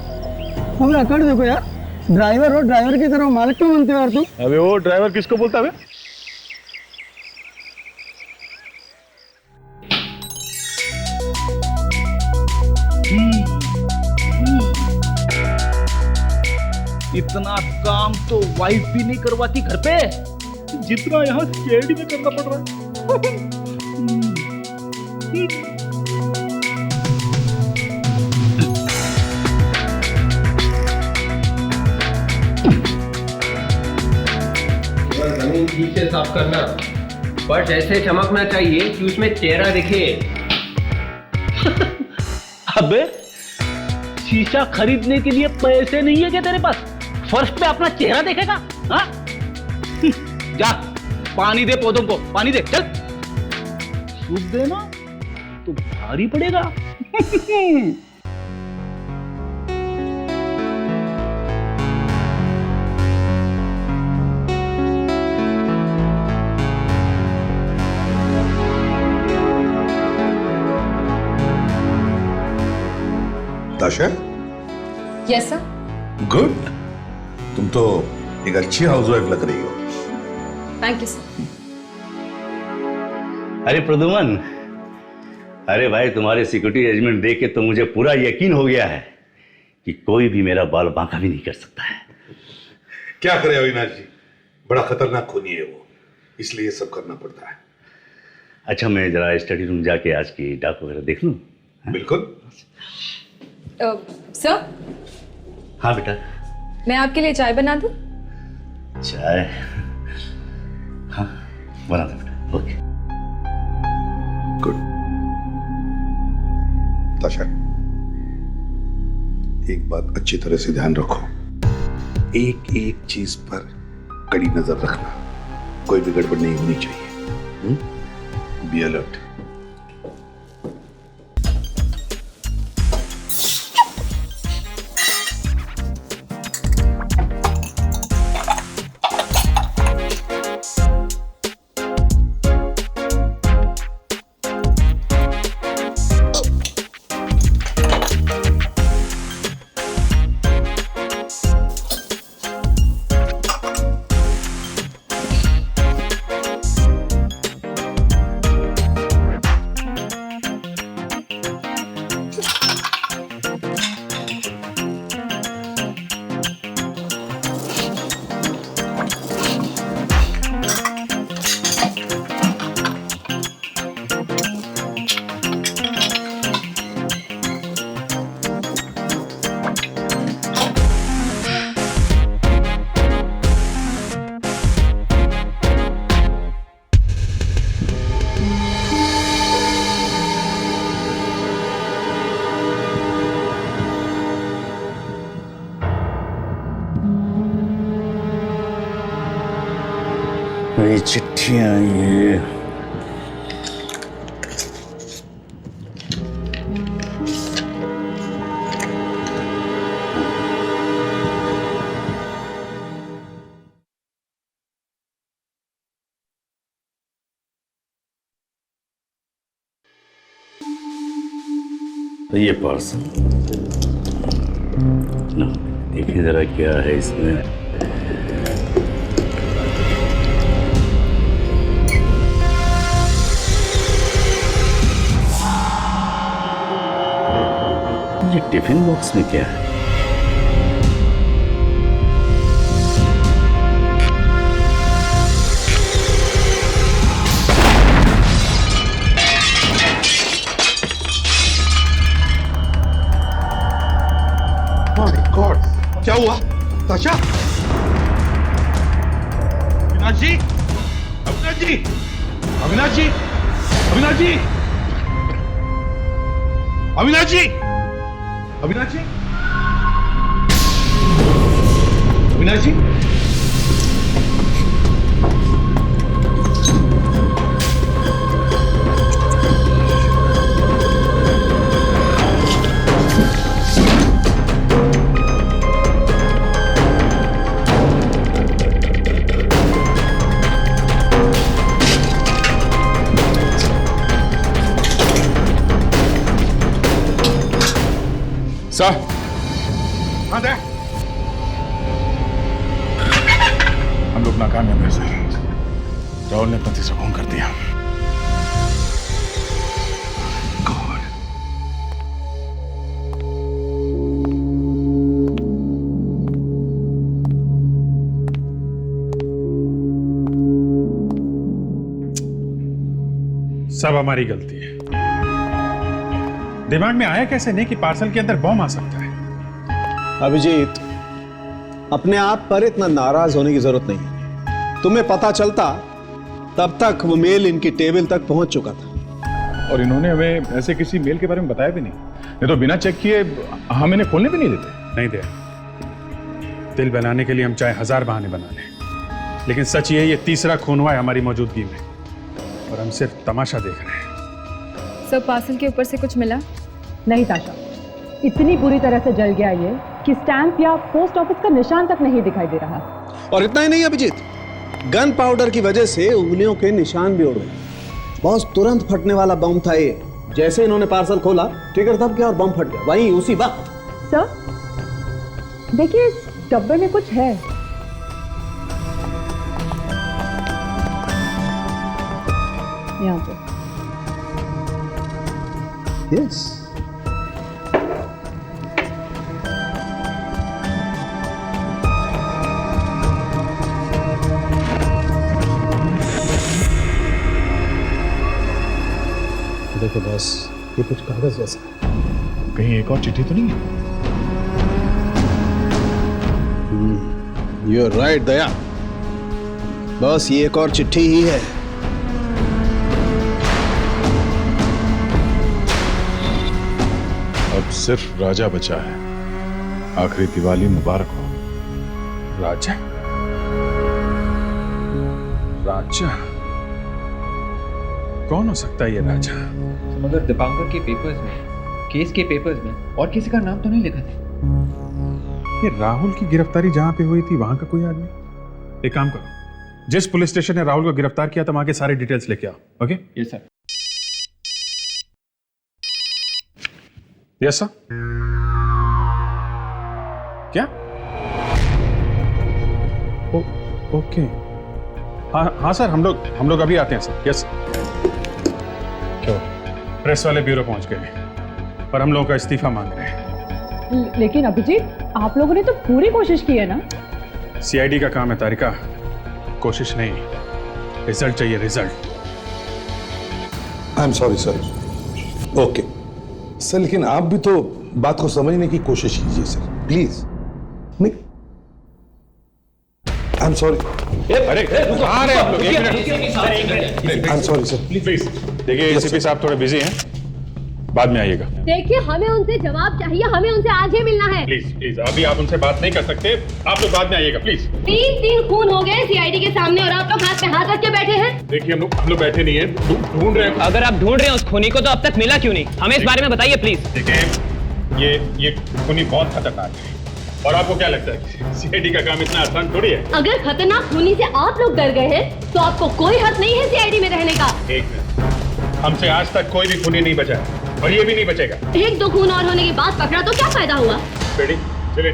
हम रकड़ देखो यार, ड्राइवर हो, ड्राइवर की तरह मालिक क्यों बनते हो यार तुम? अबे वो ड्राइवर किसको बोलता है? इतना काम तो वाइफ भी नहीं करवाती घर पे, जितना यहाँ सीआईडी में करना पड़ रहा है। जमीन ठीक से साफ करना, फर्श ऐसे चमकना चाहिए कि उसमें चेहरा दिखे। अबे शीशा खरीदने के लिए पैसे नहीं है क्या तेरे पास? फर्श पे अपना चेहरा देखेगा? हाँ? जा पानी दे पौधों को, पानी दे, चल। फूक देना तो भारी पड़ेगा। ताशा, यस सर। गुड। तुम तो एक अच्छी हाउसवाइफ लग रही हो। Thank you sir. अरे प्रदुमन, अरे भाई तुम्हारे सिक्योरिटी अरेंजमेंट देख के तो मुझे पूरा यकीन हो गया है कि कोई भी मेरा बाल बांका भी नहीं कर सकता है। क्या करे अविनाश जी, बड़ा खतरनाक खूनी है वो, इसलिए सब करना पड़ता है। अच्छा, मैं जरा स्टडी रूम जाके आज की डाक वगैरह देख लूं? बिल्कुल। सर। हाँ बेटा। मैं आपके लिए चाय बना दूं? चाय? हाँ बना दो बेटा। ओके। गुड। ताशा, एक बात अच्छी तरह से ध्यान रखो, एक एक चीज पर कड़ी नजर रखना, कोई भी गड़बड़ नहीं होनी चाहिए। Be alert. मेरी चिट्ठियां ये तो ये पार्सल ना, देखिए जरा क्या है इसमें। ये टिफिन बॉक्स में क्या है? माय गॉड, क्या हुआ? ताशा? अविनाश जी, अविनाश जी, अविनाश जी, अविनाश जी, अविनाश जी, अविनाश जी, अविनाश जी, सर, हाँ दे। हम लोग नाकामयाब हैं सर। राहुल ने पति से फोन कर दिया। सब हमारी गलती है। दिमाग में आया कैसे नहीं कि पार्सल के अंदर बॉम्ब आ सकता है? अभिजीत, अपने आप पर इतना नाराज होने की जरूरत नहीं है। तुम्हें पता चलता तब तक वो मेल इनकी टेबल तक पहुंच चुका था। और इन्होंने हमें ऐसे किसी मेल के बारे में बताया भी नहीं। ये तो बिना चेक किए हम इन्हें खोलने भी नहीं देते। नहीं दे। दिल बनाने के लिए हम चाहे 1000 बहाने बना लें, लेकिन सच ये तीसरा खून हुआ है हमारी मौजूदगी में, और हम सिर्फ तमाशा देख रहे हैं। सर पार्सल के ऊपर से कुछ मिला? नहीं ताशा, इतनी बुरी तरह से जल गया ये कि स्टैंप या पोस्ट ऑफिस का निशान तक नहीं दिखाई दे रहा। और इतना ही नहीं अभिजीत, गन पाउडर की वजह से उंगलियों के निशान भी उड़ गए। बॉस तुरंत फटने वाला बम था ये। जैसे इन्होंने पार्सल खोला, ट्रिगर दब गया और बम फट गया वहीं उसी वक्त। सर देखिए, इस डब्बे में कुछ है। यहाँ पे। यस। देखो बॉस, ये कुछ कागज जैसा है। कहीं एक और चिट्ठी तो नहीं है? यू आर राइट दया, बस ये एक और चिट्ठी ही है। अब सिर्फ राजा बचा है। आखिरी दिवाली मुबारक हो। राजा? राजा कौन हो सकता है ये राजा? मगर दीपांकर के पेपर्स में, केस के पेपर्स में और किसी का नाम तो नहीं लिखा था। ये राहुल की गिरफ्तारी जहां पे हुई थी वहां का कोई आदमी? एक काम करो, जिस पुलिस स्टेशन ने राहुल को गिरफ्तार किया था वहां के सारे डिटेल्स लेके आओ। Okay? Yes sir. Yes sir. क्या? ओके। हाँ सर, हम लोग अभी आते हैं सर। यस। क्यों? प्रेस वाले ब्यूरो पहुंच गए और हम लोगों का इस्तीफा मांग रहे हैं। लेकिन अभिजीत, आप लोगों ने तो पूरी कोशिश की है ना? सीआईडी का काम है तारिका, कोशिश नहीं, रिजल्ट चाहिए, result. I am sorry sir. Okay sir, लेकिन आप भी तो बात को समझने की कोशिश कीजिए सर, प्लीज। नहीं, आई एम सॉरी। अरे कहाँ रहे आप लोग? एक minute. I am sorry sir. Please देखिए, एसीपी साहब थोड़े बिजी हैं, बाद में आइएगा। देखिए, हमें उनसे जवाब चाहिए, हमें उनसे आज ही मिलना है। प्लीज अभी आप उनसे बात नहीं कर सकते, आप लोग बाद में आइएगा प्लीज। 3 दिन खून हो गए सीआईडी के सामने और आप लोग हाथ पे हाथ रख के बैठे हैं। देखिए, हम लोग बैठे नहीं है, ढूंढ रहे हैं। अगर आप ढूंढ रहे हैं उस खूनी को तो अब तक मिला क्यों नहीं? हमें इस बारे में बताइए प्लीज। देखिए, ये खूनी बहुत खतरनाक है और आपको क्या लगता है सीआईडी का काम इतना आसान थोड़ी है? अगर खतरनाक खूनी से आप लोग डर गए हैं तो आपको कोई हक नहीं है सीआईडी में रहने का। एक मिनट, हमसे आज तक कोई भी खूनी नहीं बचा है और ये भी नहीं बचेगा। 1-2 खून और होने के बाद पकड़ा तो क्या फायदा हुआ? बेटी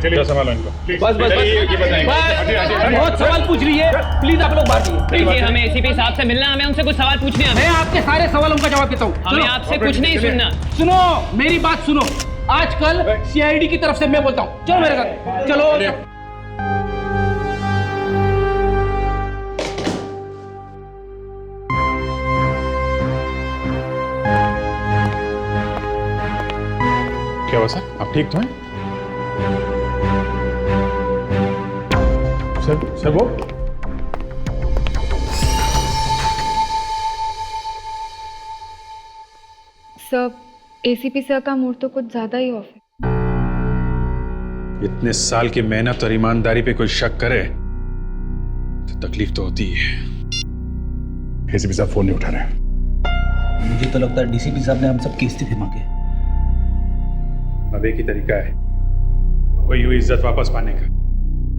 चलिए संभालो इनको। बस ये बताएंगे। बहुत सवाल पूछ रही है, प्लीज आप लोग बात कीजिए। हमें एसीपी साहब से मिलना, हमें उनसे कुछ सवाल पूछने हैं। मैं आपके सारे सवालों का जवाब देता हूँ। हमें आपसे कुछ नहीं सुनना। सुनो, मेरी बात सुनो। आजकल सीआईडी की तरफ से मैं बोलता हूँ, चलो मेरे साथ, चलो। क्या हुआ सर, आप ठीक तो हैं? सर वो सर, एसीपी सर का मूड तो कुछ ज्यादा ही ऑफ है। इतने साल की मेहनत और ईमानदारी पे कोई शक करे तो तकलीफ तो होती है। एसीपी साहब फोन नहीं उठा रहे। मुझे तो लगता है डीसीपी साहब ने हम सब के इस्तीफे मांगे। अब एक ही तरीका है वही हुई इज्जत वापस पाने का।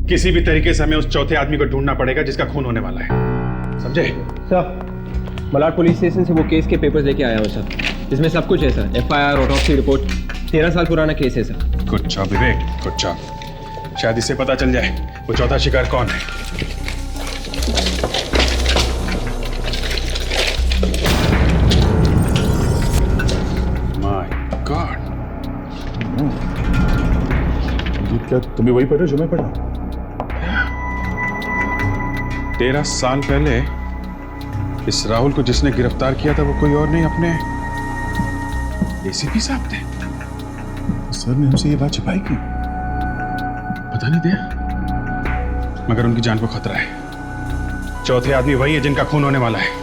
किसी भी तरीके से हमें उस चौथे आदमी को ढूंढना पड़ेगा जिसका खून होने वाला है, समझे? सर, मलाड पुलिस स्टेशन से वो केस के पेपर्स लेके आया हूँ सर। इसमें सब कुछ है सर, एफआईआर, ऑटोप्सी रिपोर्ट। 13 साल पुराना केस है सर। गुड जॉब विवेक, गुड जॉब। शायद इससे पता चल जाए वो चौथा शिकार कौन है। माय गॉड, क्या तुम भी वही पढ़ रहे हो जो मैं पढ़ रहा हूं? 13 साल पहले इस राहुल को जिसने गिरफ्तार किया था वो कोई और नहीं, अपने एसीपी साहब थे। सर ने हमसे ये बात छिपाई क्यों? पता नहीं दिया, मगर उनकी जान को खतरा है। चौथे आदमी वही है जिनका खून होने वाला है।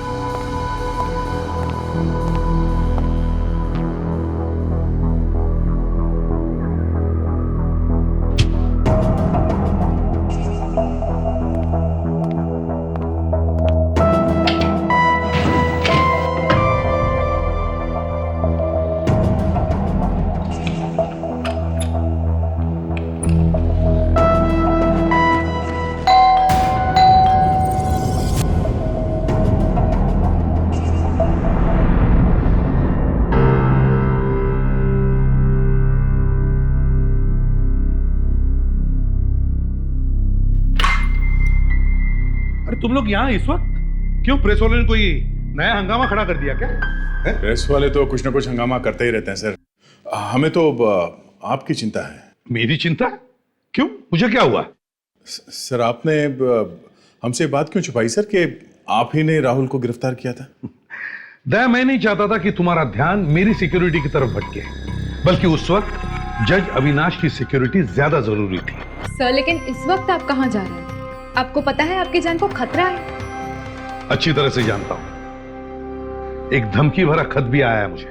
अरे तुम लोग यहाँ इस वक्त क्यों? प्रेस वाले ने कोई नया हंगामा खड़ा कर दिया क्या? प्रेस वाले तो कुछ ना कुछ हंगामा करते ही रहते हैं सर। हमें तो आपकी चिंता है। मेरी चिंता? क्यों, मुझे क्या हुआ? सर आपने हमसे बात क्यों छुपाई सर कि आप ही ने राहुल को गिरफ्तार किया था? दया, मैं नहीं चाहता था कि तुम्हारा ध्यान मेरी सिक्योरिटी की तरफ भटके, बल्कि उस वक्त जज अविनाश की सिक्योरिटी ज्यादा जरूरी थी। सर लेकिन इस वक्त आप कहाँ जा रहे हैं? आपको पता है आपकी जान को खतरा है। अच्छी तरह से जानता हूं। एक धमकी भरा खत भी आया है मुझे।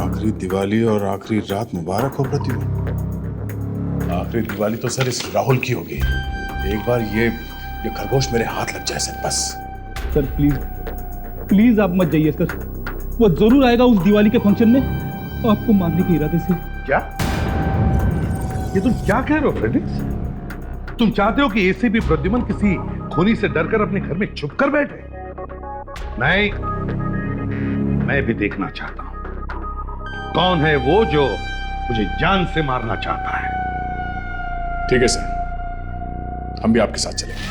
आखिरी दिवाली और आखिरी रात मुबारक हो प्रतिभा। आखिरी दिवाली तो सर इस राहुल की होगी। एक बार ये खरगोश मेरे हाथ लग जाए सर, बस। सर प्लीज प्लीज आप मत जाइए सर। वो जरूर आएगा उस दिवाली के फंक्शन में आपको मारने के इरादे से। क्या? ये तुम क्या कह रहे हो फ्रेडरिक्स? तुम चाहते हो कि एसीपी प्रद्युमन किसी खूनी से डरकर अपने घर में छुप कर बैठे? नहीं, मैं भी देखना चाहता हूं कौन है वो जो मुझे जान से मारना चाहता है। ठीक है सर, हम भी आपके साथ चलेंगे।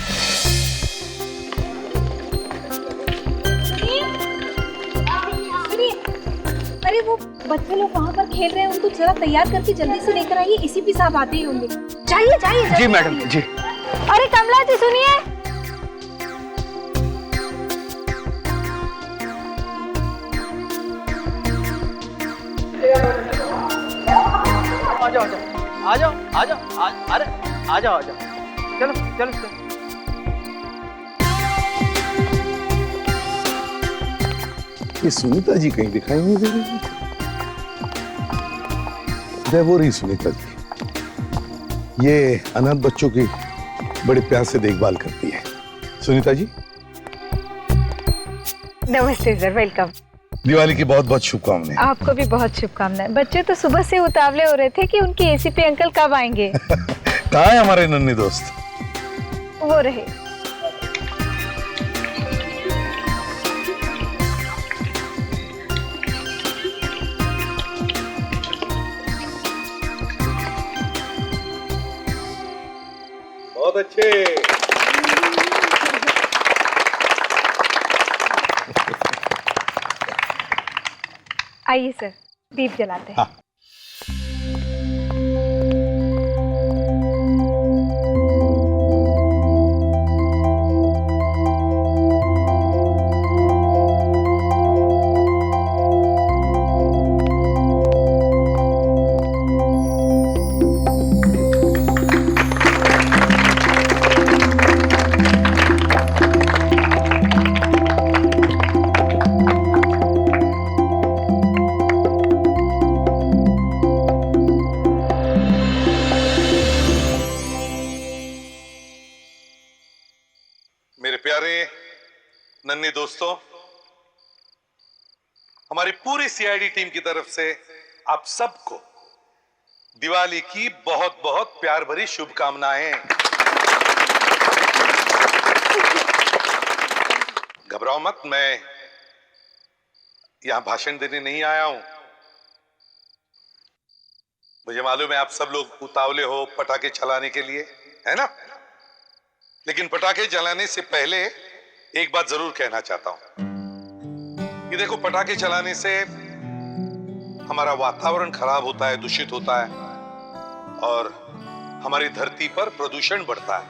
अरे वो बच्चे लोग वहाँ पर खेल रहे हैं, उनको जरा तैयार करके जल्दी से लेकर आइए। इसी भी साहब आते ही होंगे। चाहिए चाहिए। जी मैडम जी। अरे कमला जी सुनिए। आ जाओ आ जाओ आ जाओ अरे आ जाओ चलो चलो चलो। ये सुनीता जी कहीं दिखाई नहीं दे रही। वो रही सुनीता जी, ये अनाथ बच्चों की बड़े प्यार से देखभाल करती है। सुनीता जी नमस्ते सर, वेलकम। दिवाली की बहुत बहुत शुभकामनाएं। आपको भी बहुत शुभकामनाएं। बच्चे तो सुबह से उतावले हो रहे थे कि उनके एसीपी अंकल कब आएंगे। कहाँ है हमारे नन्हे दोस्त? वो रहे। बहुत अच्छे। आइए सर, दीप जलाते हैं। हाँ। नन्हे दोस्तों, हमारी पूरी सीआईडी टीम की तरफ से आप सबको दिवाली की बहुत बहुत प्यार भरी शुभकामनाएं। घबराओ मत, मैं यहां भाषण देने नहीं आया हूं। मुझे मालूम है आप सब लोग उतावले हो पटाखे चलाने के लिए, है ना? लेकिन पटाखे जलाने से पहले एक बात जरूर कहना चाहता हूं कि देखो, पटाखे चलाने से हमारा वातावरण खराब होता है, दूषित होता है और हमारी धरती पर प्रदूषण बढ़ता है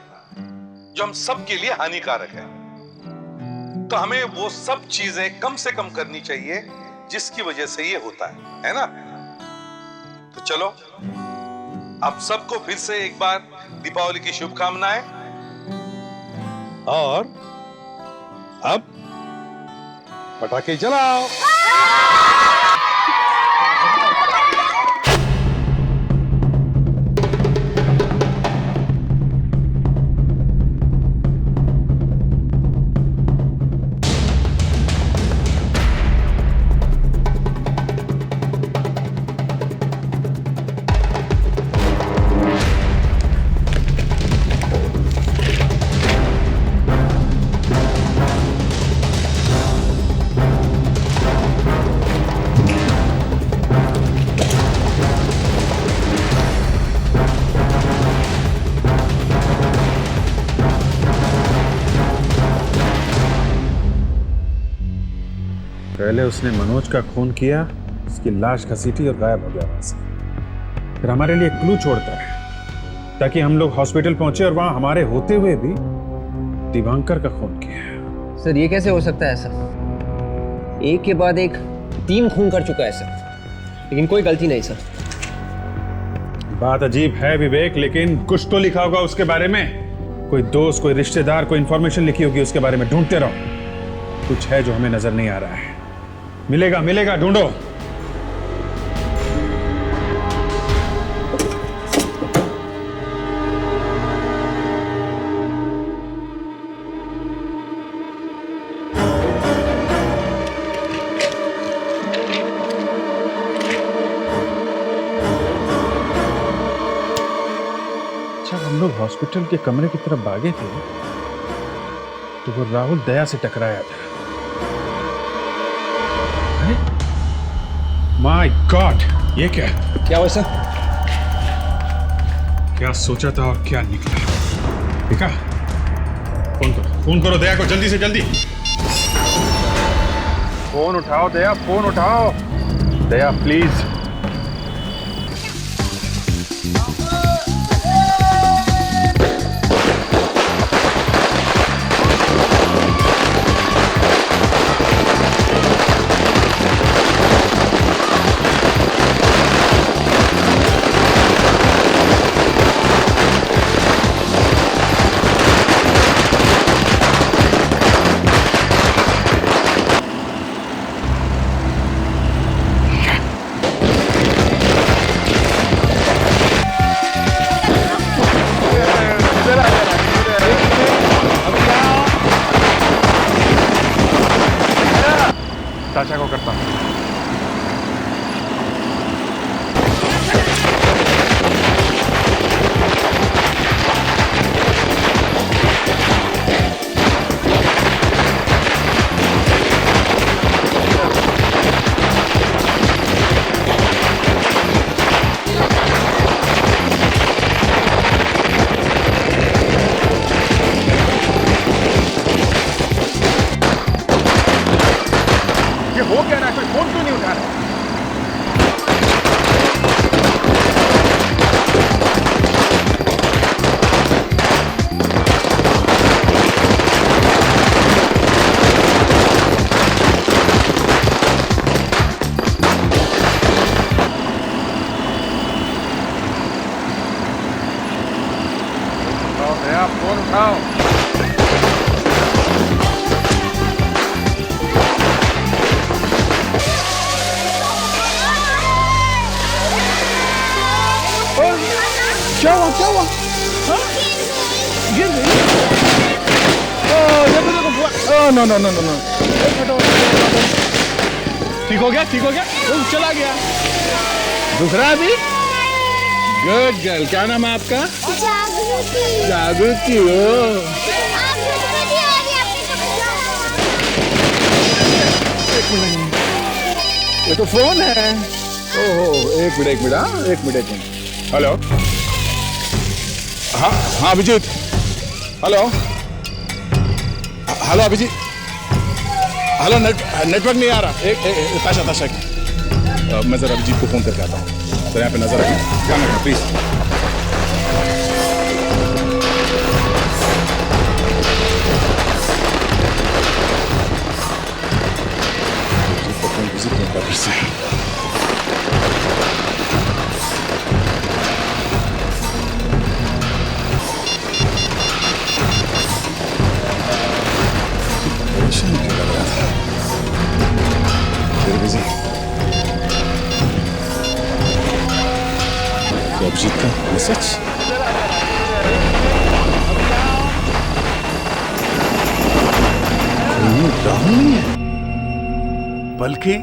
जो हम सब के लिए हानिकारक है। तो हमें वो सब चीजें कम से कम करनी चाहिए जिसकी वजह से ये होता है ना? तो चलो, आप सबको फिर से एक बार दीपावली की शुभकामनाएं। और अब पटाखे जलाओ। पहले उसने मनोज का खून किया, उसकी लाश घसीटी और गायब हो गया वहां से। फिर हमारे लिए क्लू छोड़ता है ताकि हम लोग हॉस्पिटल पहुंचे और वहां हमारे होते हुए भी दिवांकर का खून किया। सर ये कैसे हो सकता है सर? एक के बाद एक 3 खून कर चुका है सर, लेकिन कोई गलती नहीं सर। बात अजीब है विवेक, लेकिन कुछ तो लिखा होगा उसके बारे में। कोई दोस्त, कोई रिश्तेदार, कोई इंफॉर्मेशन लिखी होगी उसके बारे में। ढूंढते रहो, कुछ है जो हमें नजर नहीं आ रहा है। मिलेगा मिलेगा, ढूंढो। हम लोग हॉस्पिटल के कमरे की तरफ भागे थे तो वो राहुल दया से टकराया था। अरे माय गॉड, ये क्या हुआ सर? क्या सोचा था और क्या निकला? देखा? फोन करो दया को, जल्दी से जल्दी। फोन उठाओ दया, फोन उठाओ दया प्लीज। चाचा को करता हूँ। हो क्या रहा है? कोई फोन क्यों नहीं उठा रहा? उठाओ भैया, फोन उठाओ। क्या हुआ क्या हुआ? गिर गई? No no no no no. ठीक हो गया, ठीक हो गया, चला गया। दुख रहा अभी? Good girl. क्या नाम है आपका? जागृति। जागृति हो। ये तो फोन है। ओहो, एक मिनट। हेलो। हाँ Abhijit. Hello Abhijit. Hello, network नहीं आ रहा। एक ताशा मैं जरा अभिजीत को फोन करके आता हूँ। तो यहाँ पे नजर रखना, ध्यान रखना प्लीज। फोन बिजी क्यों कर रहे हैं? अभिजीत का मैसेज। राहुल नहीं है बल्कि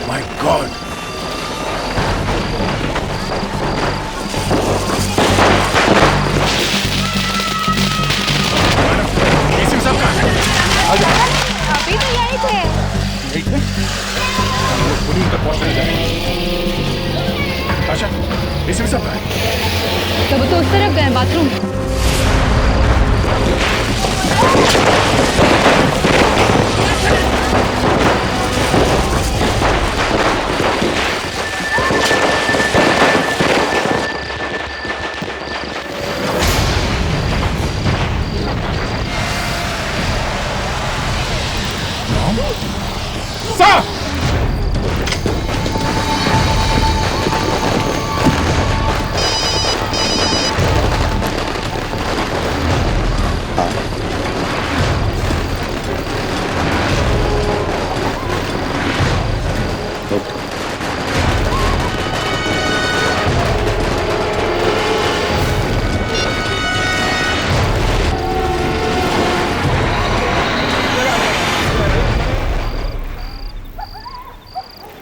माय गॉड, अभी तो यही थे। पुलिस तक पहुंचने जाए। आशा, इसी सब है। तब तो उस तरफ गए बाथरूम। साहब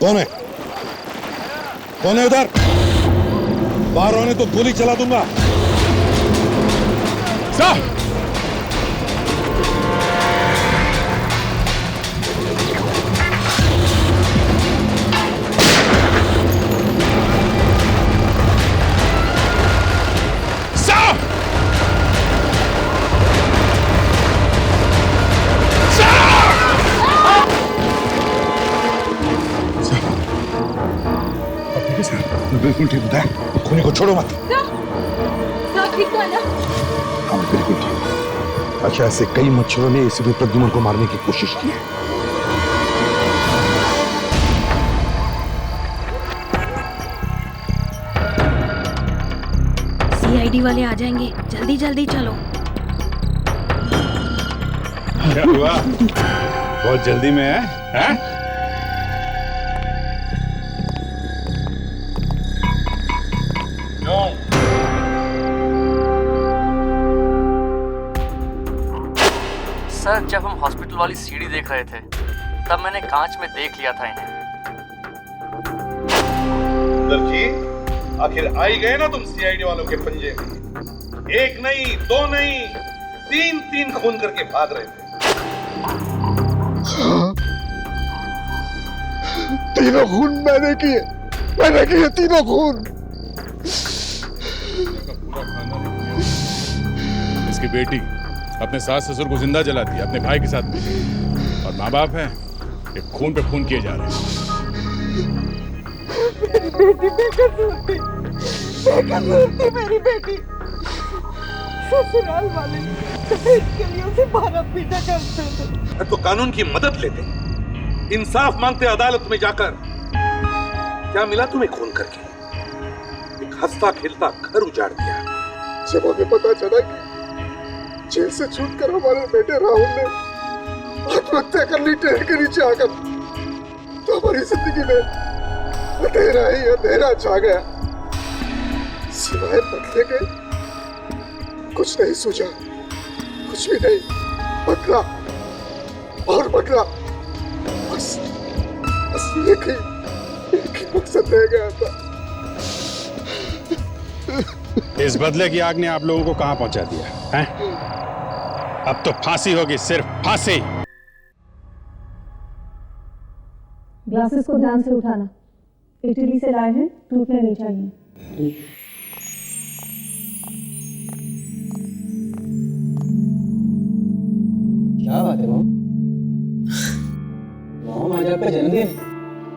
कौन है? कौन है उधर? बाहर होने तो गोली चला दूंगा। साहब बिल्कुल ठीक बताया, खूनी को छोड़ो मत। ठीक तो है ना? हाँ बिल्कुल ठीक। अच्छा, ऐसे कई मच्छरों ने एसीपी प्रद्युमन को मारने की कोशिश की है। सीआईडी वाले आ जाएंगे, जल्दी जल्दी चलो। क्या हुआ? बहुत जल्दी में है? हैं? सर, जब हम हॉस्पिटल वाली सीढ़ी देख रहे थे तब मैंने कांच में देख लिया था इन्हें। सुंदर जी, आखिर आ ही गए ना तुम सीआईडी वालों के पंजे में। एक नहीं, दो नहीं, तीन खून करके भाग रहे थे। तीनों खून मैंने किए तीनों खून। इसकी बेटी अपने सास ससुर को जिंदा जलाती है अपने भाई के साथ में, और माँ बाप हैं ये खून पे खून किए जा रहे हैं। मेरी बेटी ससुराल वाले इसके लिए उसे मारा पीटा करते थे। तो कानून की मदद लेते, इंसाफ मांगते अदालत में जाकर। क्या मिला तुम्हें खून करके? एक हंसता खेलता घर उजाड़ दिया। जब हमें पता चला कि जेल से छूटकर हमारे बेटे राहुल ने आत्महत्या कर ली ट्रेन के नीचे आकर, तो हमारी जिंदगी में अंधेरा ही अंधेरा छा गया। सिवाय बदले के कुछ नहीं सूझा, कुछ भी नहीं। बदला और बदला, बस एक ही मकसद रह गया था। इस बदले की आग ने आप लोगों को कहां पहुंचा दिया है? अब तो फांसी होगी, सिर्फ फांसी। ग्लासेस को ध्यान से उठाना, इटली से लाए हैं, टूटने नहीं चाहिए। क्या बात है मॉम? मॉम, आज आपका जन्मदिन,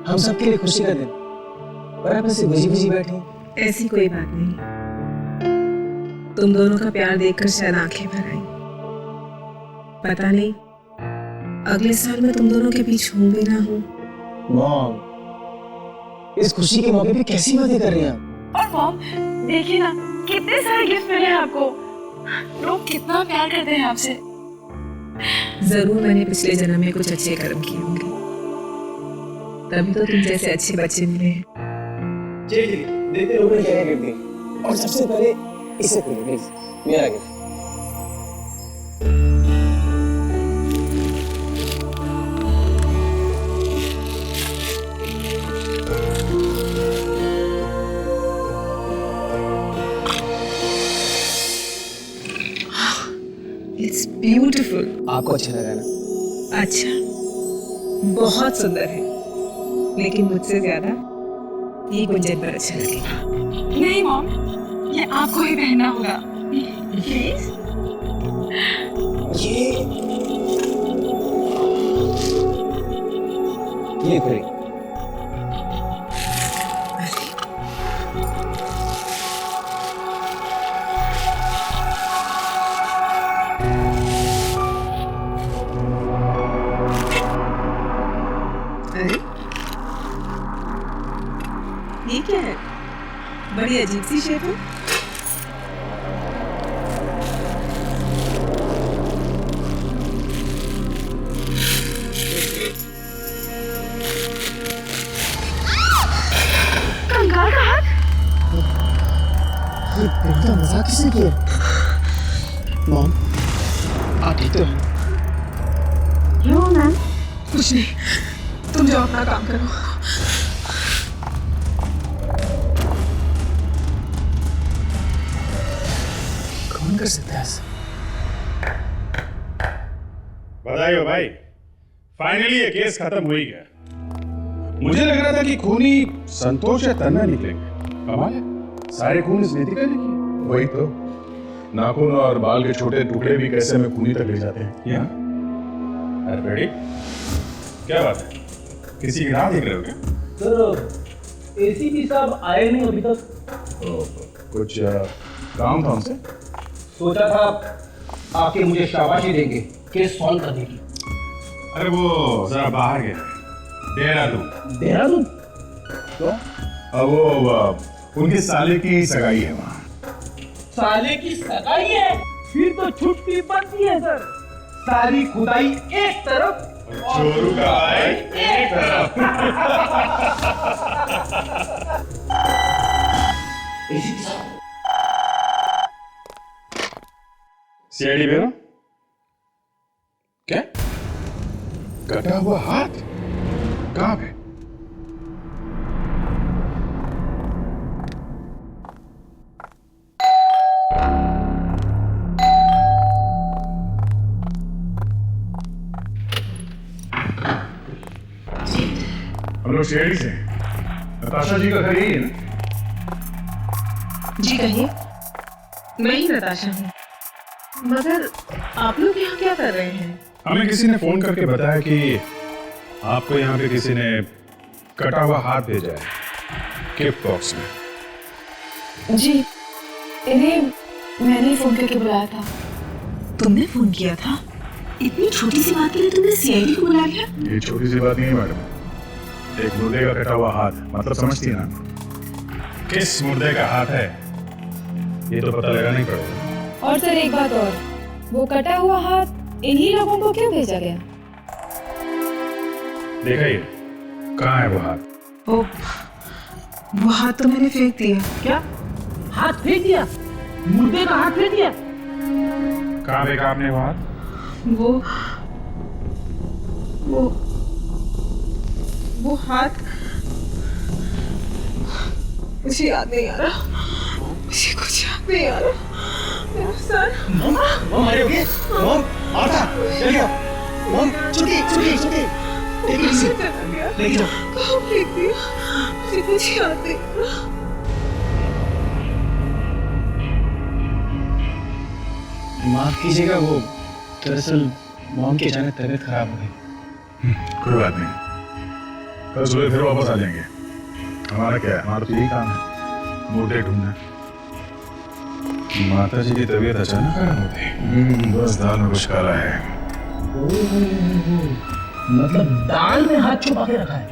हम सबके लिए खुशी का दिन, और आप ऐसे बुझी बुझी बैठी। ऐसी कोई बात नहीं, तुम दोनों का प्यार देखकर शायद आंखें भर आई। पता नहीं अगले साल मैं तुम दोनों के बीच हूं भी ना हूं। मॉम, इस खुशी के मौके पे कैसी बातें कर रही हैं आप? और मॉम, देखिए ना कितने सारे गिफ्ट मिले हैं आपको। लोग कितना प्यार करते हैं आपसे। जरूर मैंने पिछले जन्म में कुछ अच्छे कर्म किए होंगे, तभी तो तुम जैसे अच्छे बच्चे मिले हैं। जी जी, देखते लोगों ने क्या गिफ्ट दी, और सबसे पहले इसे खोलो प्लीज, मेरा गिफ्ट। It's beautiful. आपको अच्छा लगा ना? अच्छा, बहुत सुंदर है, लेकिन मुझसे ज्यादा ये गुंजन पर अच्छा लगेगा। नहीं मॉम, ये आपको ही पहनना होगा प्लीज। ये खोलिए। अरे ये क्या है? बड़ी अजीब सी शेप है। कंगाल का हाथ? ये बेटा मजाक किसने किया? मॉम, आप ठीक तो हैं? क्यों मैम? कुछ नहीं, तुम जाओ अपना काम करो। कौन कर सकता है ऐसा? बधाई हो भाई, फाइनली ये केस खत्म हो ही गया। मुझे लग रहा था कि खूनी संतोष या तन्ना निकलेंगे। कमाल है, सारे खून इस नितिका ने किए। वही तो, नाखून और बाल के छोटे टुकड़े भी कैसे में खूनी तक ले जाते हैं। यहाँ अरे बेटी, क्या बात है, किसी की राह देख रहे हो क्या? सर एसीपी साहब आए नहीं अभी तक। कुछ काम था उनसे? सोचा था आके मुझे शाबाशी देंगे केस सॉल्व करने की। अरे वो जरा बाहर गया है, देहरादून। देहरादून? तो वो उनके साले की सगाई है वहाँ। साले की सगाई है? फिर तो छुट्टी बनती है सर। सारी खुदाई एक तरफ, चोरू का भाई एक तरफ। CID bureau? क्या? कटा हुआ हाथ कहाँ पे? हम लोग सीआईडी से नताशा जी का घर यही है ना? जी कहिए। मैं ही नताशा हूँ, मगर आप लोग यहाँ क्या कर रहे हैं? हमें किसी ने फोन करके बताया कि आपको यहाँ पे किसी ने कटा हुआ हाथ भेजा है गिफ्ट बॉक्स में। जी, इन्हें मैंने फोन करके बुलाया था। तुमने फोन किया था? इतनी छोटी सी बात के लिए तुमने सीआईडी को बुला लिया? ये छोटी सी बात नहीं है मैडम, एक मुर्दे का कटा हुआ हाथ, मतलब समझती है ना? किस मुर्दे का हाथ है ये तो पता लगाना ही पड़ेगा। और सर एक बात और, वो कटा हुआ हाथ इन्हीं लोगों को क्यों भेजा गया? देखा ये कहाँ है वो हाथ? ओ, वो हाथ तो मैंने फेंक दिया। क्या हाथ फेंक दिया? मुर्दे का हाथ फेंक दिया? कहाँ फेंका आपने वो हाथ? वो हाथ मुझे याद नहीं आ रहा। मुझे कुछ याद नहीं आ रहा। मेरा सर। मॉम अरे ओके? मॉम मार्था चल गया। मॉम छुट्टी छुट्टी छुट्टी। Take it easy. लेके जाओ। कहाँ फेंक दिया? मुझे कुछ याद नहीं आ रहा। माफ कीजिएगा, वो दरअसल मॉम की अचानक तबीयत खराब हो गई। कोई बात नहीं, कल सुबह फिर वापस आ जाएंगे। हमारा क्या है, हमारा तो यही काम है, मुर्दे ढूंढना। माता जी की तबीयत अचानक खराब हो गई, बस दाल में कुछ काला है। मतलब दाल में हाथ छुपा के रखा है?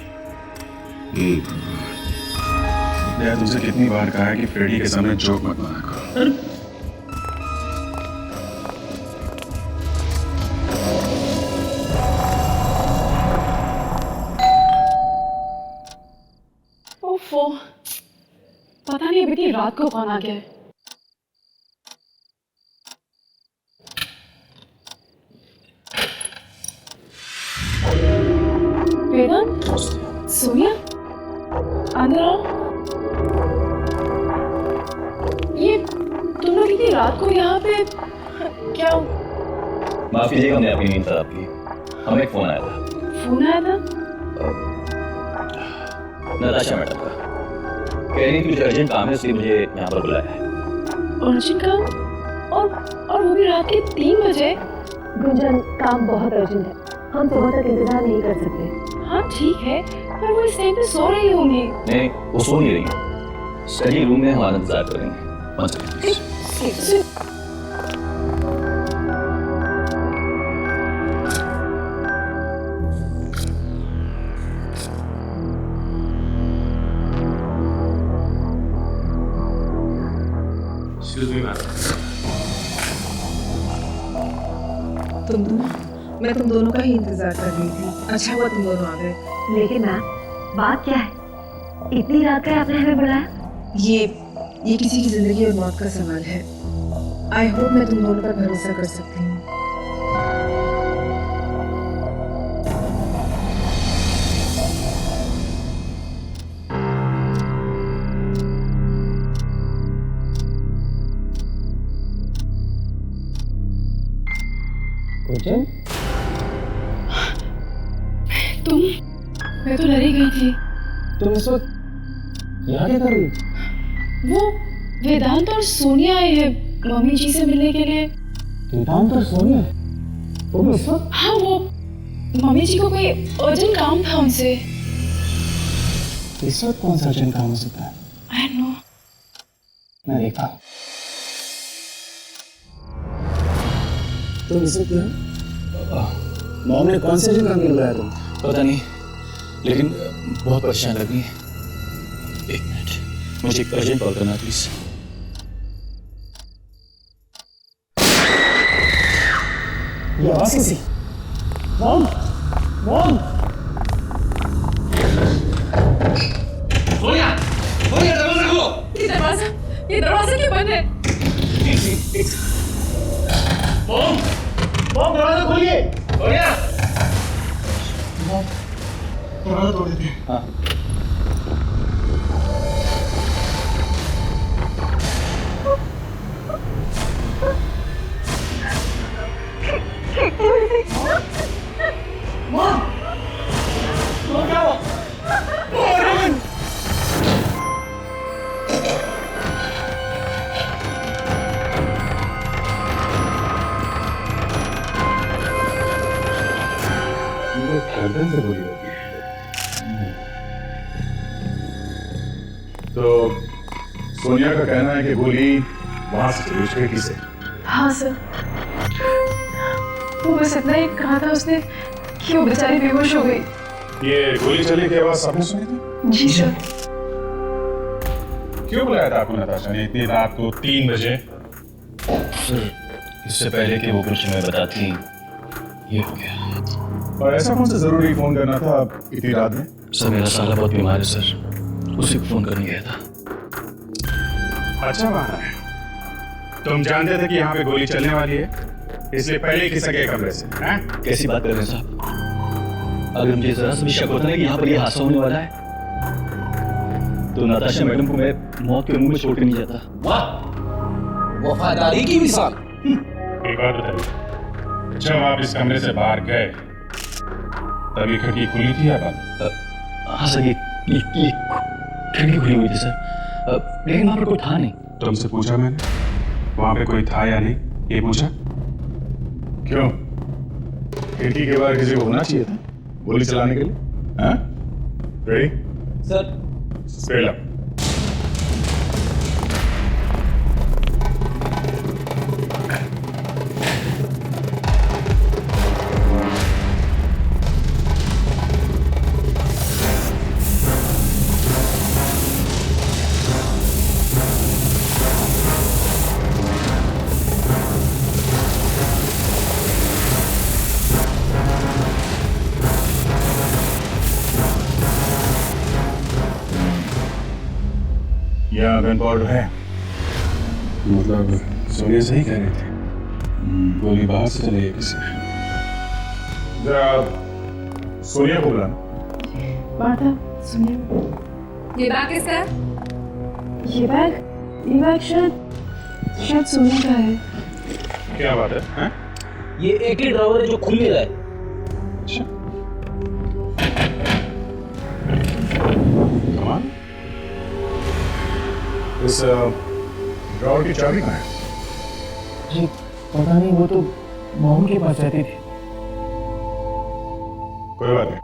यार तुमसे कितनी बार कहा है कि फ्रेडी के सामने जोक मत बना करो। ओफो, पता नहीं अभी इतनी रात को कौन आ गया है। वेदांत, सोनिया, अंदर आओ। ये तुम लोग इतनी रात को यहाँ पे क्या? माफ कीजिएगा, हमने अपनी नींद खराब की। हमें एक फोन आया था। फोन आया था? नताशा मैडम का, कह रही थी कुछ अर्जेंट काम है इसलिए मुझे यहाँ पर बुलाया है। अर्जेंट काम? और वो भी रात के 3 बजे? गुंजन, काम बहुत अर्जेंट है, हम सुबह तक इंतजार नहीं कर सकते। हाँ ठीक है, पर वो इस टाइम पे सो रही होंगी। नहीं, वो सो नहीं रही, स्टडी रूम में हमारा इंतजार कर रही हैं। Excuse me ma'am. तुम दोनों, मैं तुम दोनों का ही इंतजार कर रही थी। अच्छा हुआ तुम दोनों आ गए। लेकिन मैम बात क्या है, इतनी रात का आपने हमें बुलाया? ये किसी की जिंदगी और मौत का सवाल है। आई होप मैं तुम दोनों पर भरोसा कर सकती हूँ। तुम? मैं तो डरी गई थी। तुम इस वक्त यहाँ क्या कर रही हो? वो वेदांत और सोनिया आए हैं मम्मी जी से मिलने के लिए। वेदांत और सोनिया? तुम इस वक्त? हाँ, वो मम्मी जी को कोई अर्जेंट काम था उनसे। इस वक्त कौन सा अर्जेंट काम हो सकता है? I know. मैं देखता हूँ। तुम इस वक्त यहाँ? मॉम ने कौन से अर्जेंट काम के लिए बुलाया तुम? पता नहीं, लेकिन बहुत परेशान लग रही है। एक मिनट, मुझे एक अर्जेंट कॉल करना प्लीज। ये आवाज कैसी? Mom, mom. सोनिया, सोनिया दरवाजा खोलो। ये दरवाजा क्यों बंद है? मॉम, मॉम दरवाजा खोलिए। सोनिया, दरवाजा तोड़ देते हैं। हाँ। मॉम, मॉम क्या हुआ? गर्दन से गोली लगी है। तो सोनिया का कहना है कि गोली वहां से चली, उसके खिसे। हाँ सर, वो बस इतना ही कहा था उसने कि वो बेचारी बेहोश हो गई। ये गोली चलने की आवाज सबने सुनी थी? जी सर। क्यों बुलाया था आपको नताशा ने इतनी रात को 3 बजे? सर, इससे पहले कि वो कुछ हमें बताती, ये हो गया। और ऐसा कौन सा जरूरी फोन करना था इतनी रात में? सर, मेरा साला बहुत बीमार है सर, उसी को फोन करने गया था। अच्छा बहाना है। तुम जानते थे कि यहाँ पे गोली चलने वाली है, इसलिए पहले ही खिसक गए कमरे से, हैं? कैसी बात कर रहे हैं साहब? अगर मुझे जरा सा भी शक होता ना कि यहाँ पर ये हादसा होने वाला है, तो नताशा मैडम को मैं मौत के मुंह में छोड़ के नहीं जाता। वाह, वफादारी की मिसाल। एक बात बताइए, जब आप इस कमरे से बाहर गए तभी खिड़की खुली थी या बंद? हाँ सर, ये खिड़की खुली हुई थी सर, लेकिन वहां पर कोई था नहीं। तुमसे पूछा मैंने, वहां पे कोई था या नहीं, ये पूछा? क्यों? खिड़की के बाहर किसी को होना चाहिए था गोली चलाने के लिए? हाँ? रेडी? सर। Spell up. यहाँ गन पाउडर है? मतलब सोनिया सही कह रहे थे, गोली बाहर से चली है किसी। जरा सोनिया को बुलाना। माता, सुनिए। ये बैग किसका है? ये बैग शायद सोनिया का है। क्या बात है, हैं? ये एक ही ड्रावर है जो खुल नहीं रहा है। अच्छा, कमाल। इस ड्रॉवर की चाबी कहाँ है? जी पता नहीं, वो तो मॉम के पास रहती थी। कोई बात नहीं।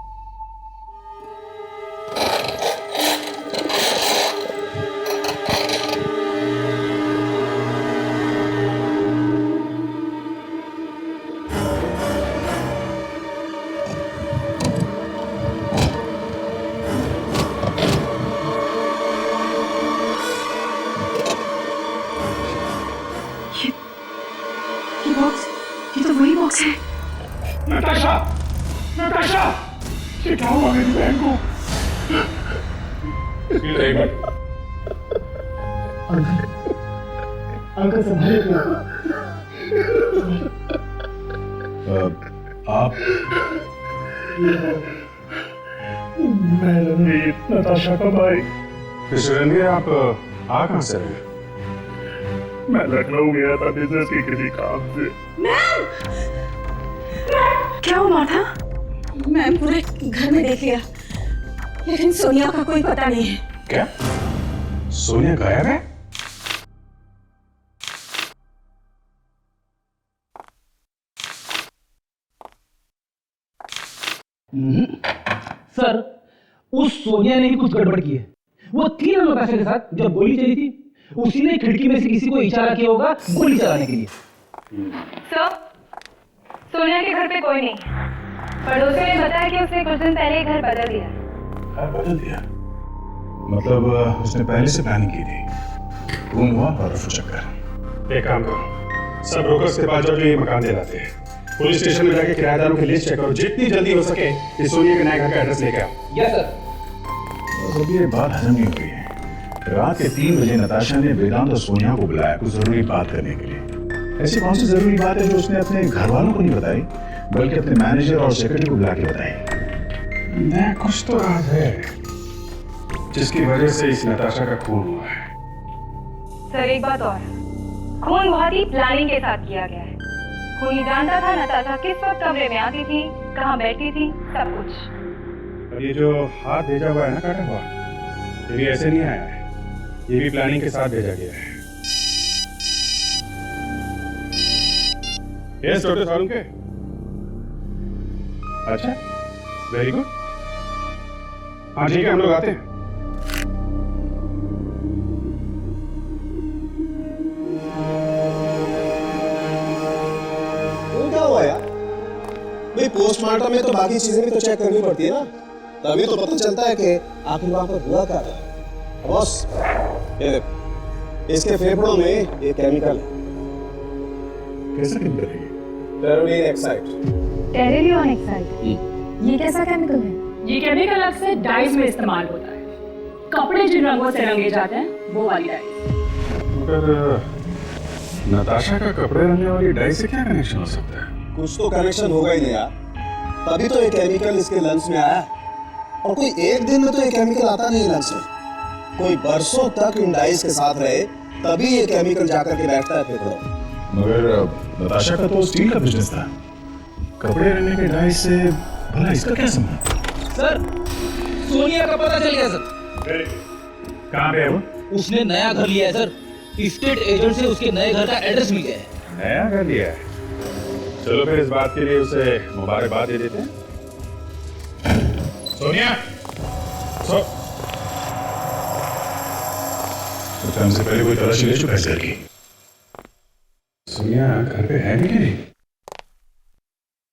क्या हुआ मेरी बहन को? एक मिनट। अंकल संभालिए को। आप मैं रणवीर, नताशा का भाई। रणवीर, आप आ कहां से रहे? मैं लखनऊ गया था बिजनेस के किसी काम से। क्या हुआ था? मैं पूरे घर में देख लिया, लेकिन सोनिया का कोई पता नहीं है। क्या? सोनिया गायब है? सर, उस सोनिया ने ही कुछ गड़बड़ की है। वो थी ना नताशा के साथ जब गोली चली थी, उसी ने खिड़की में से किसी को इशारा किया होगा गोली चलाने के लिए। सर, सोनिया के घर पे कोई नहीं। पड़ोसियों ने बताया कि उसने कुछ दिन पहले घर बदल दिया। घर बदल दिया? मतलब उसने पहले से प्लानिंग की थी। घूम हुआ और चक्कर। एक काम करो, सब ब्रोकर्स के पास जाओ जो ये मकान दिलाते हैं। पुलिस स्टेशन में जाके किराएदारों की लिस्ट चेक करो, जितनी जल्दी हो सके इस सोनिया के नए घर का एड्रेस लेके आओ। Yes sir. अब ये बात हजम नहीं हो रही है। रात के 3 बजे नताशा ने वेदांत और सोनिया को बुलाया कुछ जरूरी बात करने के लिए। ऐसी कौन सी जरूरी बात है जो उसने अपने घर वालों को नहीं बताई, बल्कि अपने मैनेजर और सेक्रेटरी को बुला के बताई? नया कुछ तो राज है जिसकी वजह से इस नताशा का खून हुआ है। सर, एक बात और, खून बहुत ही प्लानिंग के साथ किया गया है। खूनी जानता था नताशा किस वक्त कमरे में आती थी, कहाँ बैठती थी, सब कुछ। और ये जो हाथ भेजा हुआ है ना काटा हुआ, ये भी ऐसे नहीं आया है, ये भी प्लानिंग के साथ भेजा गया है। Yes doctor Salunke. अच्छा, वेरी गुड। हाँ ठीक है, हम लोग आते हैं। क्या हुआ यार? भाई पोस्टमार्टम में तो बाकी चीजें भी तो चेक करनी पड़ती है ना, तभी तो पता चलता है कि आखिर वहां पर हुआ क्या था। बॉस, ये देख, इसके फेफड़ों में ये केमिकल है। कैसा केमिकल है? टेरोलिन एक्साइड। टेरोलिन एक्साइड? ये कैसा केमिकल है? ये केमिकल अक्सर डाइज में इस्तेमाल होता है। कपड़े जिन रंगों से रंगे जाते हैं वो वाली डाइज। मगर नताशा का कपड़े रंगने वाली डाई से क्या कनेक्शन हो सकता है? कुछ तो कनेक्शन होगा ही नहीं यार, तभी तो ये केमिकल इसके लंग्स में आया। और कोई एक दिन में तो ये केमिकल आता नहीं लंग्स में, कोई बरसों तक इन डाइस के साथ रहे तभी ये केमिकल जाकर के बैठता है फेफड़ों। मगर नताशा का तो स्टील का बिजनेस था, कपड़े रंगने के डाई से भला इसका क्या संबंध? सर, सोनिया का पता चल गया सर। कहाँ पे है वो? उसने नया घर लिया है सर। स्टेट एजेंट से उसके नए घर का एड्रेस मिल गया है। नया घर लिया है? चलो फिर इस बात के लिए उसे मुबारकबाद दे देते हैं। सोनिया, तो हमसे पहले कोई तलाशी ले चुका है इस घर की। सोनिया घर पे है भी नहीं?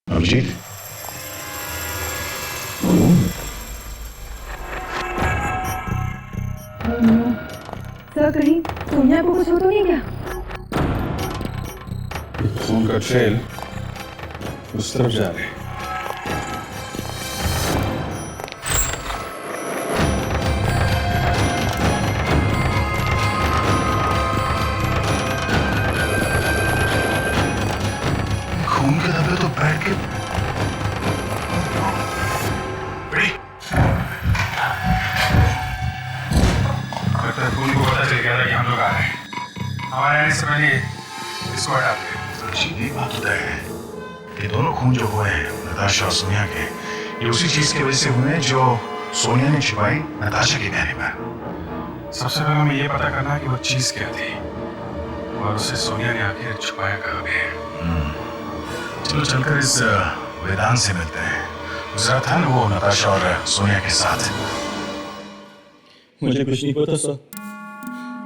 अभिजीत, सर, कहीं सोनिया को कुछ हो तो नहीं क्या? खून का ट्रेल उस तरफ जा रहे हैं। खून के धब्बे तो बैठ के खून को पता चल गया था कि हम लोग आ रहे हैं। हमारे आने से पहले इसको हटा दे। सीधी बात होता है कि दोनों खून जो हुए हैं नताशा और सोनिया के, ये उसी चीज की वजह से हुए हैं जो सोनिया ने छुपाई नताशा के कहने पर। सबसे पहले हमें ये पता करना है कि वो चीज क्या थी और उसे सोनिया ने आखिर छुपाया कहाँ पे है। चलो चलकर इस वेदांत से मिलते हैं। गुजरा था ना वो नताशा और सोनिया के साथ। मुझे कुछ नहीं पता सर,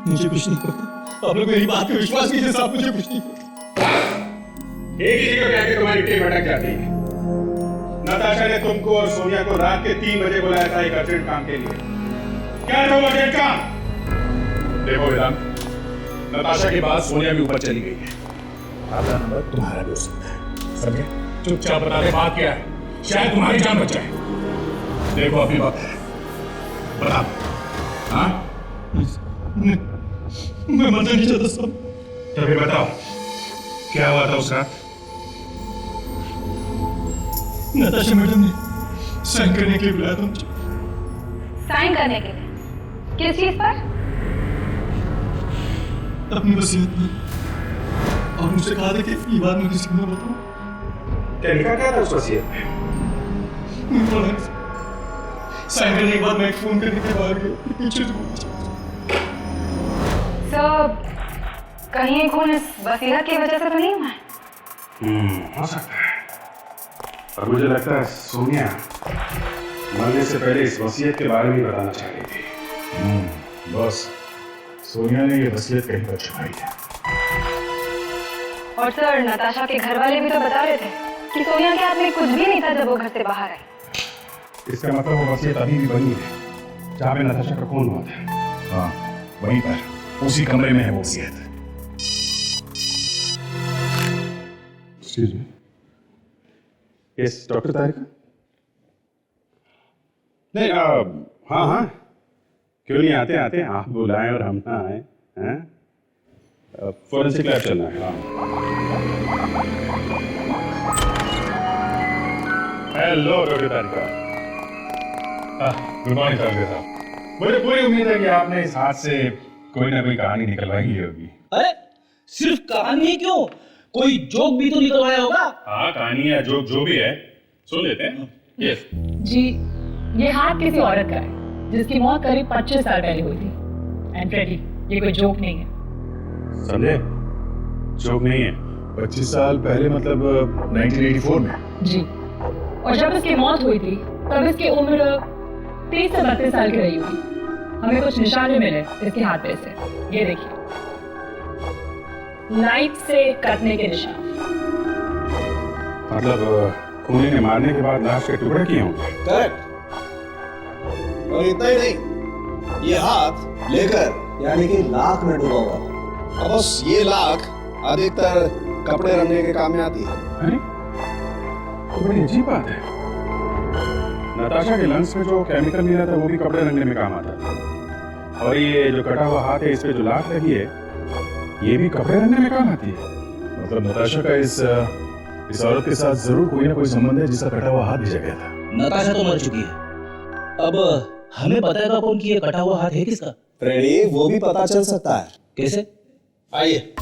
मुझे कुछ नहीं पता। आप लोग मेरी बात पे विश्वास कीजिए साहब, मुझे कुछ नहीं पता। एक ही जगह जाके तुम्हारी टीम भटक जाती है। नताशा ने तुमको और सोनिया को रात के 3 बजे बुलाया था एक अर्जेंट काम के लिए। क्या था वो अर्जेंट काम? देखो वेदांत, नताशा के बाद सोनिया भी ऊपर चली गई है। अगला नंबर तुम्हारा भी हो सकता है, समझे? चुपचाप बता दे बात क्या है, शायद तुम्हारी जान बच जाए। देखो अपनी बात बता। हाँ मैं मरना नहीं चाहता सब। तो फिर बताओ क्या हुआ था उस रात? नताशा मैडम ने साइन करने के लिए बुलाया था मुझे। साइन करने के लिए किस चीज पर? अपनी वसीयत में। और मुझसे कहा था कि ये बात मैं किसी को न बताऊं। क्या लिखा क्या था उस वसीयत में? साइन करने के बाद मैं एक फोन करने के बाहर गया पीछे से सब कहीं खून इस वसीयत की वजह से तो नहीं हुआ है? हो सकता है। और मुझे लगता है सोनिया मरने से पहले इस वसीयत के बारे में बताना चाह रही थी। बस सोनिया ने ये वसीयत कहीं पर छुपाई है। और सर नताशा के घर वाले भी तो बता रहे थे कि सोनिया के हाथ में कुछ भी नहीं था जब वो घर से बाहर आई। इसका मतलब वो वसीयत अभी भी बनी है जहाँ पे नताशा का खून हुआ था। हाँ वहीं पर उसी कमरे में है वो वसीयत। एक्सक्यूज मी, यस डॉक्टर तारिका? नहीं हाँ हाँ क्यों नहीं आते आते आप बुलाएं और हम ना आए हैं? फोरेंसिक लैब चलना है। हाँ हेलो डॉक्टर तारिका। गुड मॉर्निंग साहब। मुझे पूरी उम्मीद है कि आपने इस हाथ से कोई ना कोई कहानी निकलवाई ही होगी। अरे सिर्फ कहानी ही क्यों, कोई जोक भी तो निकलवाया होगा। हाँ कहानी या जोक जो भी है सुन लेते हैं। यस जी, ये हाथ किसी औरत का है जिसकी मौत करीब 25 साल पहले हुई थी। एंड फ्रेडी, ये कोई जोक नहीं है। समझे? जोक नहीं है। 25 साल पहले मतलब 1984 में? जी, और जब इसकी मौत हुई थी तब इसकी उम्र 30 से 32 साल की रही होगी। हमें कुछ निशान भी मिले इसके हाथ पे से, ये देखिए, लाइट से कटने के निशान। मतलब खूनी ने मारने के बाद लाश के टुकड़े किए होंगे। करेक्ट। और इतना ही नहीं, ये हाथ लेकर यानी कि लाख में डूबा हुआ था। अब बस ये लाख अधिकतर कपड़े रंगने के काम में आती है। तो बड़ी अजीब बात है। नताशा के लंग्स में जो केमिकल मिला था वो भी कपड़े रंगने में काम आता था। और ये जो कटा हुआ हाथ है इस पे जो लाख लगी है ये भी कपड़े रंगने में काम आती है। मतलब नताशा का इस औरत के साथ जरूर कोई ना कोई संबंध है जिसका कटा हुआ हाथ भेजा गया था। नताशा तो मर चुकी है, अब हमें बताएगा कौन कि ये कटा हुआ हाथ है किसका? फ्रेडी, वो भी पता चल सकता है। कैसे? आइए।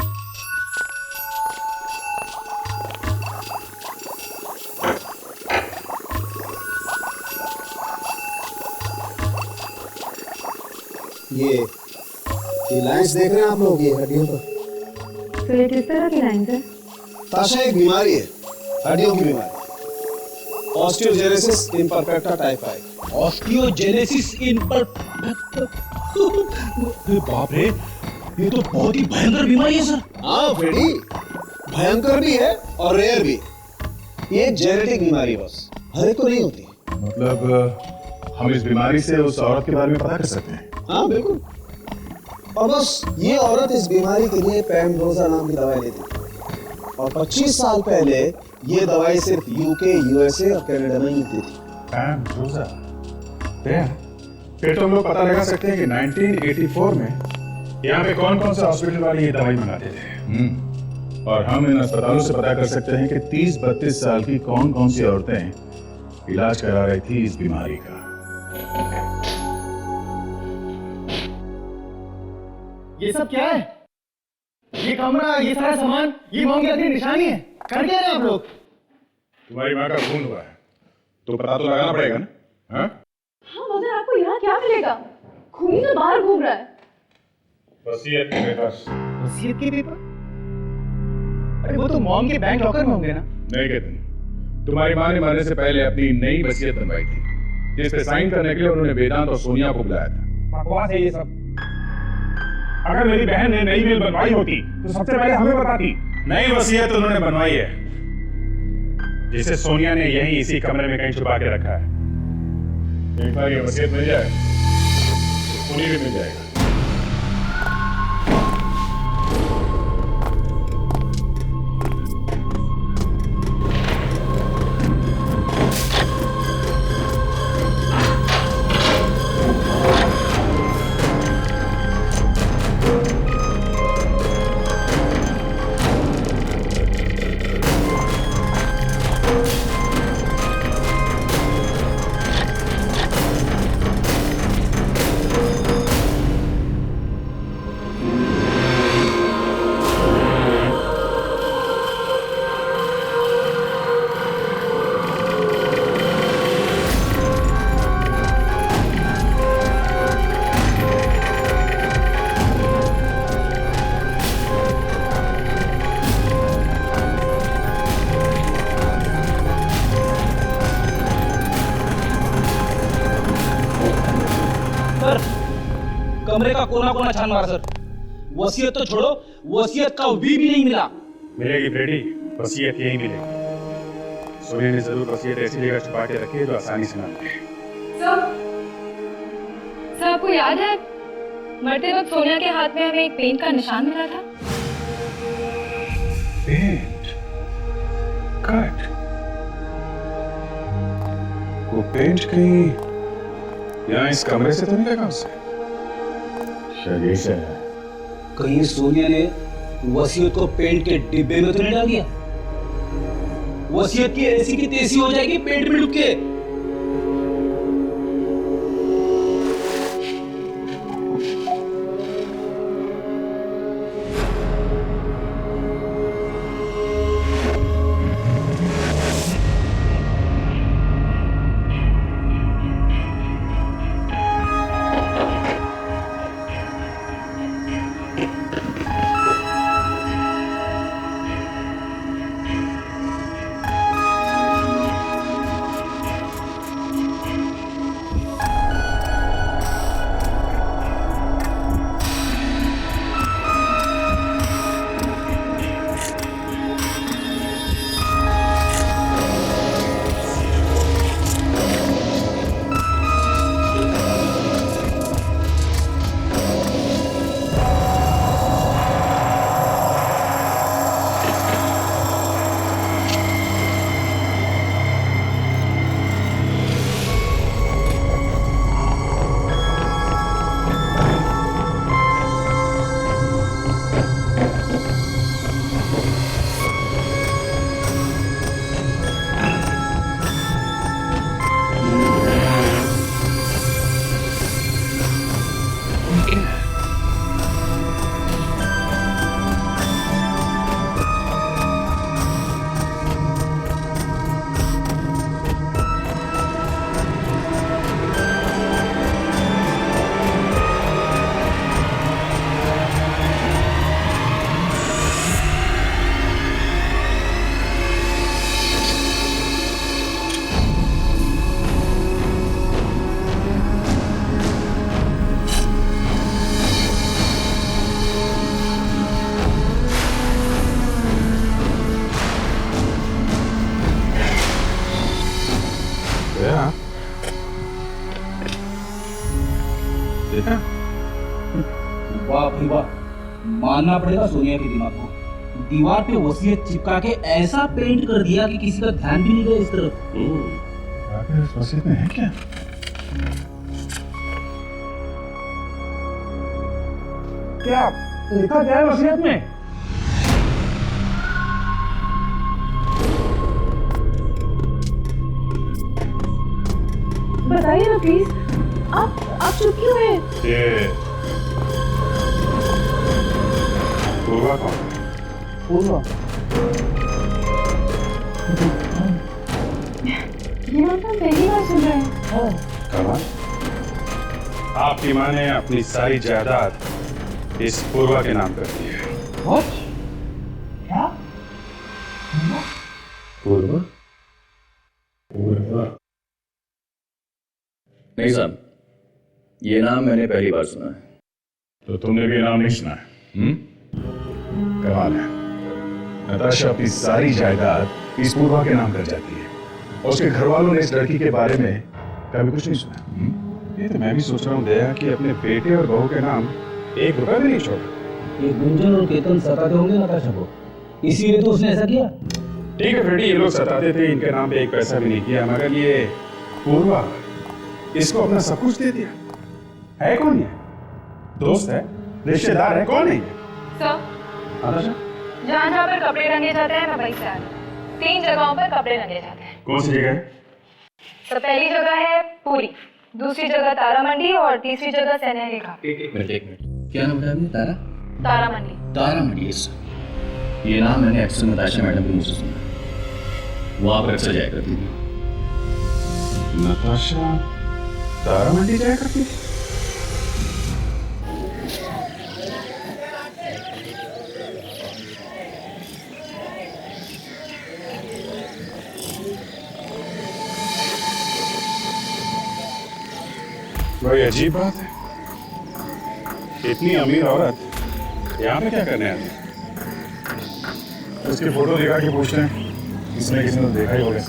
ये लाइंस देख रहे हैं आप लोग, ये हड्डियों पर। तो ये किस तरह की लाइंस है? ताशा एक बीमारी है, हड्डियों की बीमारी। Osteogenesis imperfecta type 5। Osteogenesis imperfecta. बाप रे, ये तो बहुत ही भयंकर बीमारी है सर। हाँ फ्रेडी, भयंकर भी है और रेयर भी। ये जेनेटिक बीमारी है, बस हर एक को नहीं होती। मतलब हम इस बीमारी से उस औरत के बारे में पता कर सकते हैं? हाँ बिल्कुल। और बस ये औरत इस बीमारी के लिए पैमडोजा नाम की दवाई लेती थी। और 25 साल पहले ये दवाई सिर्फ यूके, यूएसए और कनाडा में मिलती थी। पैमडोजा? फिर तो हम लोग पता लगा सकते हैं कि 1984 में यहाँ पे कौन कौन से हॉस्पिटल वाले ये दवाई मंगाते थे। और हम इन अस्पतालों से पता कर सकते हैं कि 30-32 साल की कौन कौन सी औरतें इलाज करा रही थी इस बीमारी का। ये सब क्या है? ये कमरा, ये सारा सामान, ये मोम की लकड़ी निशानी है। कर क्या रहे हैं आप लोग? तुम्हारी माँ का खून हुआ है तो पता तो लगाना पड़ेगा ना? हाँ? हाँ मगर आपको यहाँ क्या मिलेगा? खूनी तो बाहर घूम रहा है। वसीयत के पेपर। वसीयत के पेपर? अरे वो तो मॉम के बैंक लॉकर में होंगे ना? नहीं कहते, तुम्हारी माँ ने मरने से पहले अपनी नई वसीयत बनवाई थी जिस पे साइन करने के लिए उन्होंने वेदांत और सोनिया को बुलाया था। बकवास है ये सब। अगर मेरी बहन ने नई विल बनवाई होती तो सबसे पहले हमें बताती। नई वसीयत उन्होंने बनवाई है जिसे सोनिया ने यहीं इसी कमरे में कहीं छुपा के रखा है। एक बार ये वसीयत मिल जाए तो खूनी भी मिल जाएगा। कमरे का कोना कोना छान मारा सर। वसीयत तो छोड़ो, वसीयत का वी भी नहीं मिला। मिलेगी फ्रेडी, वसीयत यही मिलेगी। सोनिया ने जरूर वसीयत ऐसी जगह छुपा के रखी है जो आसानी से ना मिले। सर आपको याद है मरते वक्त सोनिया के हाथ में हमें एक पेंट का निशान मिला था? पेंट? कट? वो पेंट कहीं यहाँ इस कमरे से तो नहीं लगा उससे? शायद यही से है। कहीं सोनिया ने वसीयत को पेंट के डिब्बे में तो नहीं डाल दिया? वसीयत की ऐसी की तैसी हो जाएगी पेंट में डूब के। देखा? वाह भाई वाह, मानना पड़ेगा सोनिया के दिमाग को। दीवार पे वसीयत चिपका के ऐसा पेंट कर दिया कि किसी का ध्यान भी नहीं गया इस तरफ। आखिर इस वसीयत में है क्या? क्या लिखा क्या है वसीयत में? बताइए ना प्लीज, आप चुप क्यों हैं? ये पूर्वा कौन है? पूर्वा? ये नाम तो पहली बार सुन रहे हैं। कमाल, आपकी माँ ने अपनी सारी जायदाद इस पूर्वा के नाम कर दी है। क्या? पूर्वा? पूर्वा? नहीं साहब, ये नाम मैंने पहली बार सुना है। तो तुमने भी नाम नहीं सुना है? कमाल है, नताशा अपनी सारी जायदाद इस पूर्वा के नाम कर जाती है और उसके घर वालों ने इस लड़की के बारे में कभी कुछ नहीं सुना। ये तो मैं भी सोच रहा हूँ दया कि अपने बेटे और बहू के नाम 1 रुपया भी नहीं छोड़ा। ये गुंजन और केतन सताते होंगे नताशा को, इसीलिए तो उसने ऐसा किया। ठीक है फ्रेडी, ये लोग सताते थे, इनके नाम पे 1 पैसा भी नहीं किया, मगर ये पूर्वा इसको अपना सब कुछ दे दिया। है कौन ये? दोस्त है? रिश्तेदार है? कौन है ये? सर, जहाँ जहाँ पर कपड़े रंगे जाते हैं मैं वहीं से आ रही हूँ। 3 जगहों पर कपड़े रंगे जाते हैं। कौन सी जगह है? तो पहली जगह है पूरी, दूसरी जगह तारा मंडी और तीसरी जगह सनहरी घाट। एक मिनट, क्या नाम है आपने? तारा? तारा मंडी। तारा मंडी, ये नाम मैंने अक्सर नताशा मैडम के मुंह से सुना। वो आप अक्सर जाया करती थी। नताशा तारा मंडी जाया करती थी? बड़ी अजीब बात है, इतनी अमीर औरत यहाँ पे क्या करने आती है? उसकी फोटो दिखा के पूछते हैं, किसी ने देखा ही होगा।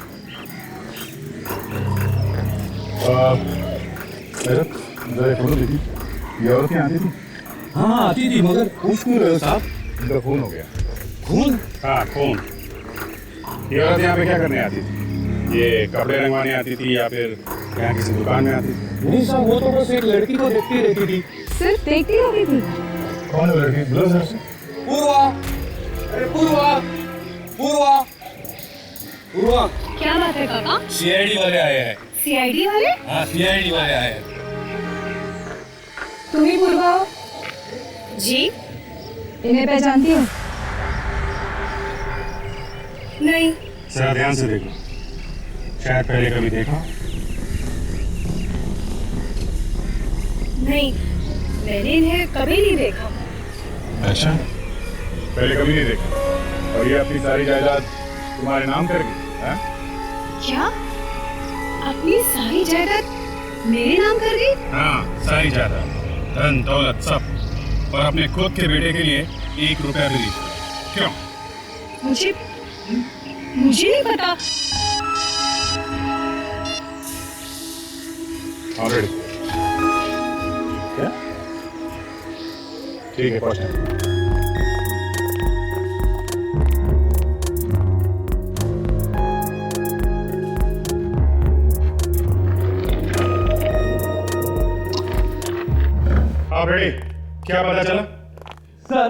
जरा फोटो देखी, ये औरत यहाँ आती थी? हाँ आती थी, मगर पूछ क्यों रहे हो साहब? इनका खून हो गया। खून? हाँ खून। ये औरत यहाँ पे क्या करने आती थी? ये कपड़े रंगवाने आती थी या फिर यहाँ किसी दुकान में आती थी? नहीं साहब, वो तो बस एक लड़की को देखती रहती थी। सिर्फ देखती रहती थी? कौन है लड़की? बुला जरा से। पूर्वा, अरे पूर्वा, पूर्वा, पूर्वा। क्या बात है काका? सीआईडी वाले आए हैं। सीआईडी वाले? हाँ सीआईडी वाले आए हैं। तुम ही पूर्वा हो? जी। इन्हें पहचानती हो? नहीं। जरा ध्यान से देखो, शायद पहले कभी देखा। नहीं, मैंने इन्हें कभी नहीं देखा। अच्छा, पहले कभी नहीं देखा। और ये अपनी सारी जायदाद तुम्हारे नाम कर गई? क्या? अपनी सारी जायदाद मेरे नाम कर गई? हाँ, सारी जायदाद, धन दौलत सब, और अपने खुद के बेटे के लिए 1 रुपया भी नहीं। क्यों? मुझे नहीं पता। ऑलरेडी क्या? ठीक है, पहुंच। आप रेडी? क्या पता चला? सर,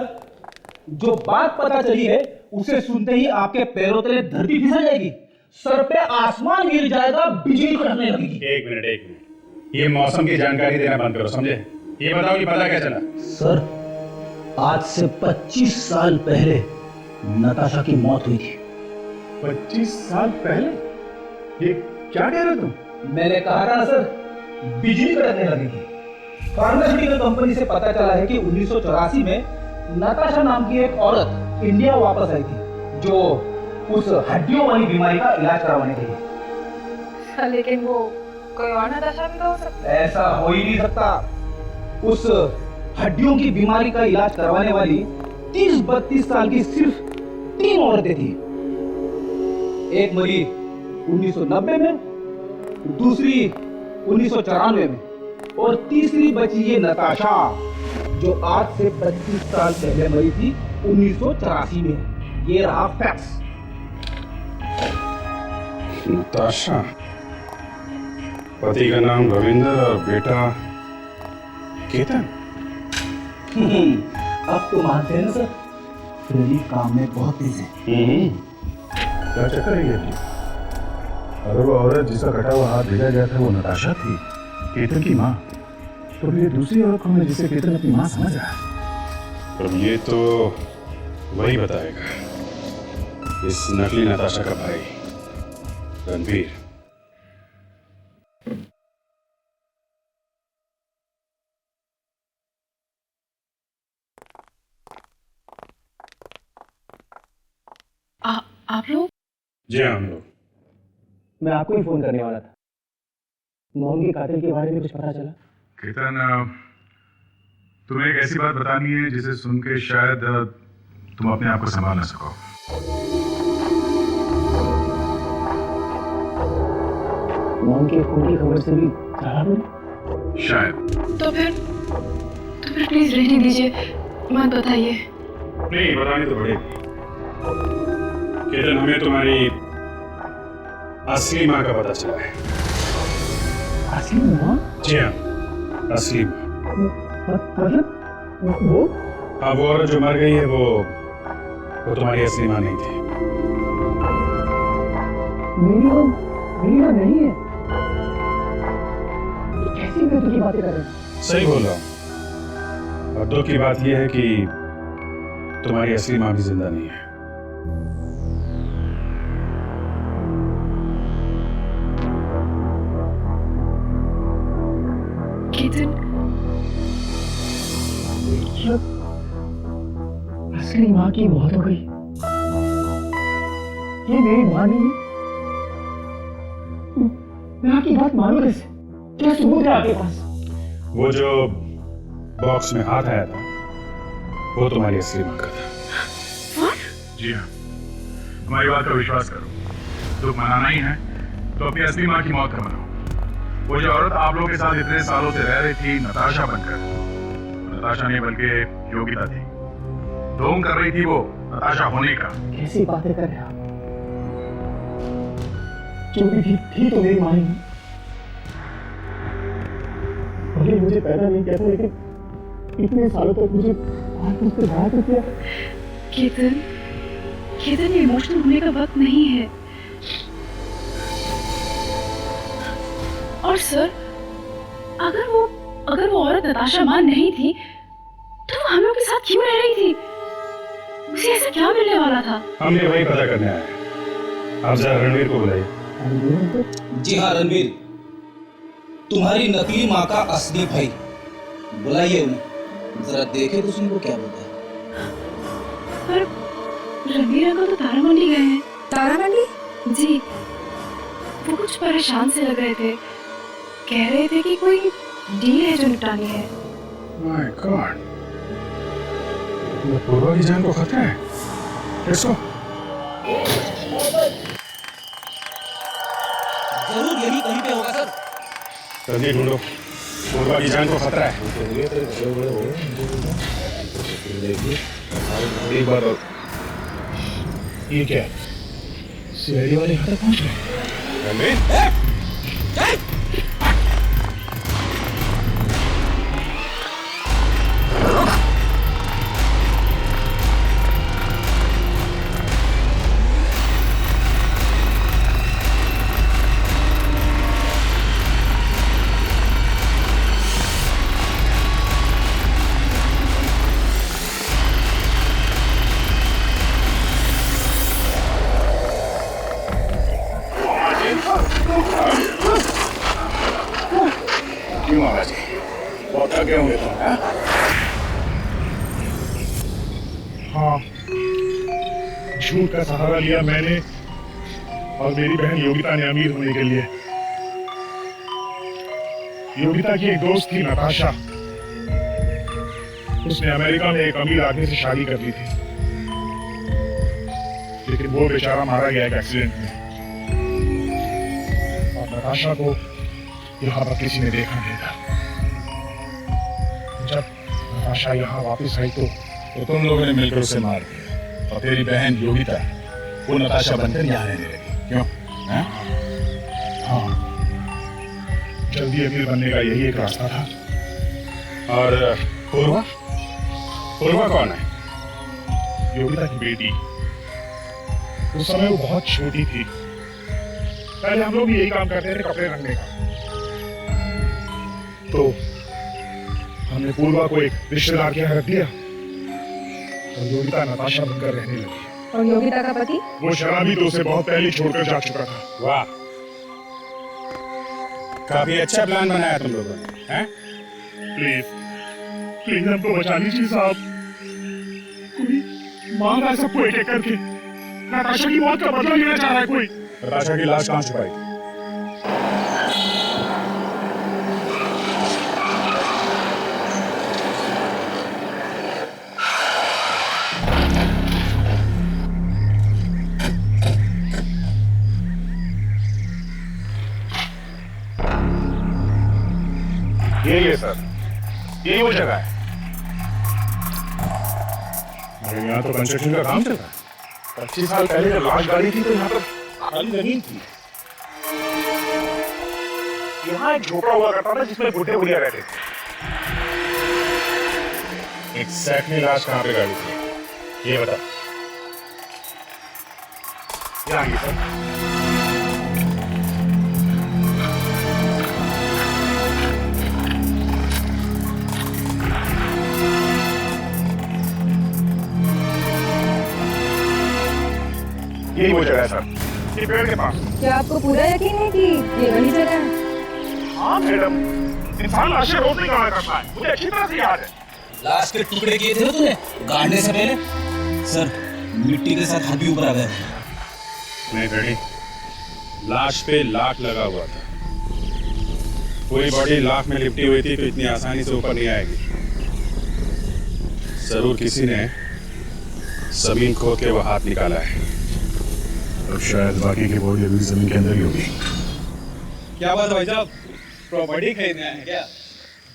जो बात पता चली है उसे सुनते ही आपके पैरों तले धरती फिसल जाएगी, सर पे आसमान गिर जाएगा, बिजली कड़कने लगेगी। एक मिनट, ये मौसम की जानकारी देना बंद करो, समझे? ये बताओ कि पता क्या चला? सर, आज से 25 साल पहले नताशा की मौत हुई थी। 25 साल पहले? ये क्या कह रहे हो तुम? मैंने कहा था ना सर, बिजली कड़कने लगेगी। फार्मास्यूटिकल कंपनी से पता चला है कि 1984 में नताशा नाम की एक औरत इंडिया वापस आई थी, जो उस हड्डियों वाली बीमारी का इलाज करवाने के लिए। लेकिन वो कोई और नताशा भी तो हो सकता है। ऐसा हो ही नहीं सकता। उस हड्डियों की बीमारी का इलाज करवाने वाली 30-32 साल की सिर्फ 3 औरतें थी। एक मरी 1990 में, दूसरी 1994 में, और तीसरी बची ये नताशा, जो आज से 25 साल पहले मरी थी 1984 में। ये रहा फैक्ट्स। नताशा, पति का नाम रविंद्र और बेटा केतन। अब तो मानते हैं ना सर, फ्रेडी काम में बहुत तेज है। क्या चक्कर है ये? अगर वो औरत जिसका कटा हुआ हाथ भेजा गया था वो नताशा थी, केतन की माँ, तो ये दूसरी औरत कौन है जिसे केतन अपनी माँ समझ रहा है? अब ये तो वही बताएगा, इस नकली नताशा का भाई रणवीर। आप लोग? जी हाँ, हम लोग। मैं आपको ही फोन करने वाला था। मोहन के कातिल के बारे में कुछ पता चला? केतन, तुम्हें एक ऐसी बात बतानी है जिसे सुन के शायद तुम अपने आप को संभाल ना सको। मोहन के खून की खबर से भी ज्यादा दूर? शायद। तो फिर प्लीज रहने दीजिए, मत बताइए। नहीं, बतानी तो पड़ेगी। केतन, हमें तुम्हारी असली माँ का पता चला है। असली माँ? जी हाँ, असली माँ। मतलब वो? हाँ, वो औरत जो मर गई है वो तुम्हारी असली माँ नहीं थी। मेरी माँ नहीं है? कैसी मृत्यु की बातें कर रहे हैं? सही बोल रहा हूँ। और दुख की बात यह है कि तुम्हारी असली माँ भी जिंदा नहीं है। केतन, असली माँ की मौत हो गई। ये मेरी माँ नहीं। मैं आपकी बात मानू कैसे? क्या सबूत है आपके पास? वो जो बॉक्स में हाथ आया था वो तुम्हारी असली मां का था। जी हाँ, हमारी बात का विश्वास करो। दुख मनाना ही है तो अपनी असली मां की मौत का मनाओ। वो जो औरत आप लोगों के साथ इतने सालों से रह रही थी नताशा बनकर, नताशा नहीं बल्कि योगिता थी। ढोंग कर रही थी वो नताशा होने का। कैसी बातें कर रहे आप? जो भी थी तो मेरी मां ही। भले मुझे पैदा नहीं किया था लेकिन इतने सालों तक मुझे उससे प्यार तो किया। केतन, केतन ये इमोशनल होने का वक्त नहीं है। और सर, अगर वो औरत नताशा मान नहीं थी तो वो हम लोग के साथ क्यों रह रही थी? उसे ऐसा क्या मिलने वाला था? हमने वही पता करने आए। आप जरा रणवीर को बुलाइए। जी हाँ रणवीर, तुम्हारी नकली माँ का असली भाई, बुलाइए उन्हें, जरा देखे तो सुन वो क्या बोलता है। पर रणवीर अंकल तो तारा मंडी गए हैं। तारा मंडी? जी, वो कुछ परेशान से लग रहे थे। कह रहे थे कि कोई डील है जो निपटानी है। माय गॉड, पूर्वा की जान को खतरा है। इसको जरूर यही कहीं पे होगा सर। जल्दी ढूंढो, पूर्वा की जान को खतरा है। एक बात और, ये क्या सीआईडी वाले यहाँ तक पहुँच गए? क्यों महाराज जी, बहुत थके होंगे तुम? हाँ, झूठ का सहारा लिया मैंने और मेरी बहन योगिता ने अमीर होने के लिए। योगिता की एक दोस्त थी नताशा, उसने अमेरिका में एक अमीर आदमी से शादी कर ली थी, लेकिन वो बेचारा मारा गया एक एक्सीडेंट में। और नताशा को यहाँ पर किसी ने देखा नहीं था। जब नताशा यहाँ वापस आई तो तुम लोगों ने मिलकर उसे मार दिया और तेरी बहन योगिता वो नताशा बनकर यहाँ रहने लगी। क्यों? हाँ, जल्दी अमीर बनने का यही एक रास्ता था। और पूर्वा, पूर्वा कौन है? योगिता की बेटी। उस समय वो बहुत छोटी थी। पहले हम लोग भी यही काम करते थे, कपड़े रंगने का। तो हमने पूर्वा को एक रिश्तेदार के यहाँ रख दिया और योगिता नताशा बनकर रहने लगी। और योगिता का पति? वो शराबी तो उसे बहुत पहले छोड़कर जा चुका था। वाह, काफी अच्छा प्लान बनाया तुम लोगों ने, हैं? प्लीज, प्लीज हमको बचा लीजिए साहब। कोई मार रहा है सबको एक एक करके। नताशा की मौत का बदला लेना चाह रहा है कोई। नताशा की लाश कहाँ छुपाई? ये सर, यही वो जगह है। यहाँ तो कंस्ट्रक्शन का काम चल रहा है। 25 साल पहले जब लाश गाड़ी थी तो यहाँ पर खाली जमीन थी। यहाँ एक झोपड़ा हुआ करता था जिसमें बुढ़े बुढ़िया रहते थे। एग्जैक्टली लाश कहाँ पे गाड़ी थी ये बता। यहाँ सर। यही वो जगह है सर, ये पेड़ के पास। क्या आपको पूरा यकीन है कि ये वही जगह है? हाँ मैडम, इंसान लाशें रोज नहीं गाड़ा करता है, मुझे अच्छी तरह से याद है। लाश के टुकड़े किए थे ना तूने गाड़ने से पहले? सर, मिट्टी के साथ हाथ भी ऊपर आ गया। नहीं बेटी, लाश पे लाख लगा हुआ था। पूरी बॉडी लाख में लिपटी हुई थी तो इतनी आसानी से ऊपर नहीं आएगी। जरूर किसी ने जमीन खोद के वो हाथ निकाला है। अब शायद बाकी की बॉडी अभी जमीन के अंदर ही होगी। क्या बात है भाई साहब, प्रॉपर्टी खरीदना है क्या?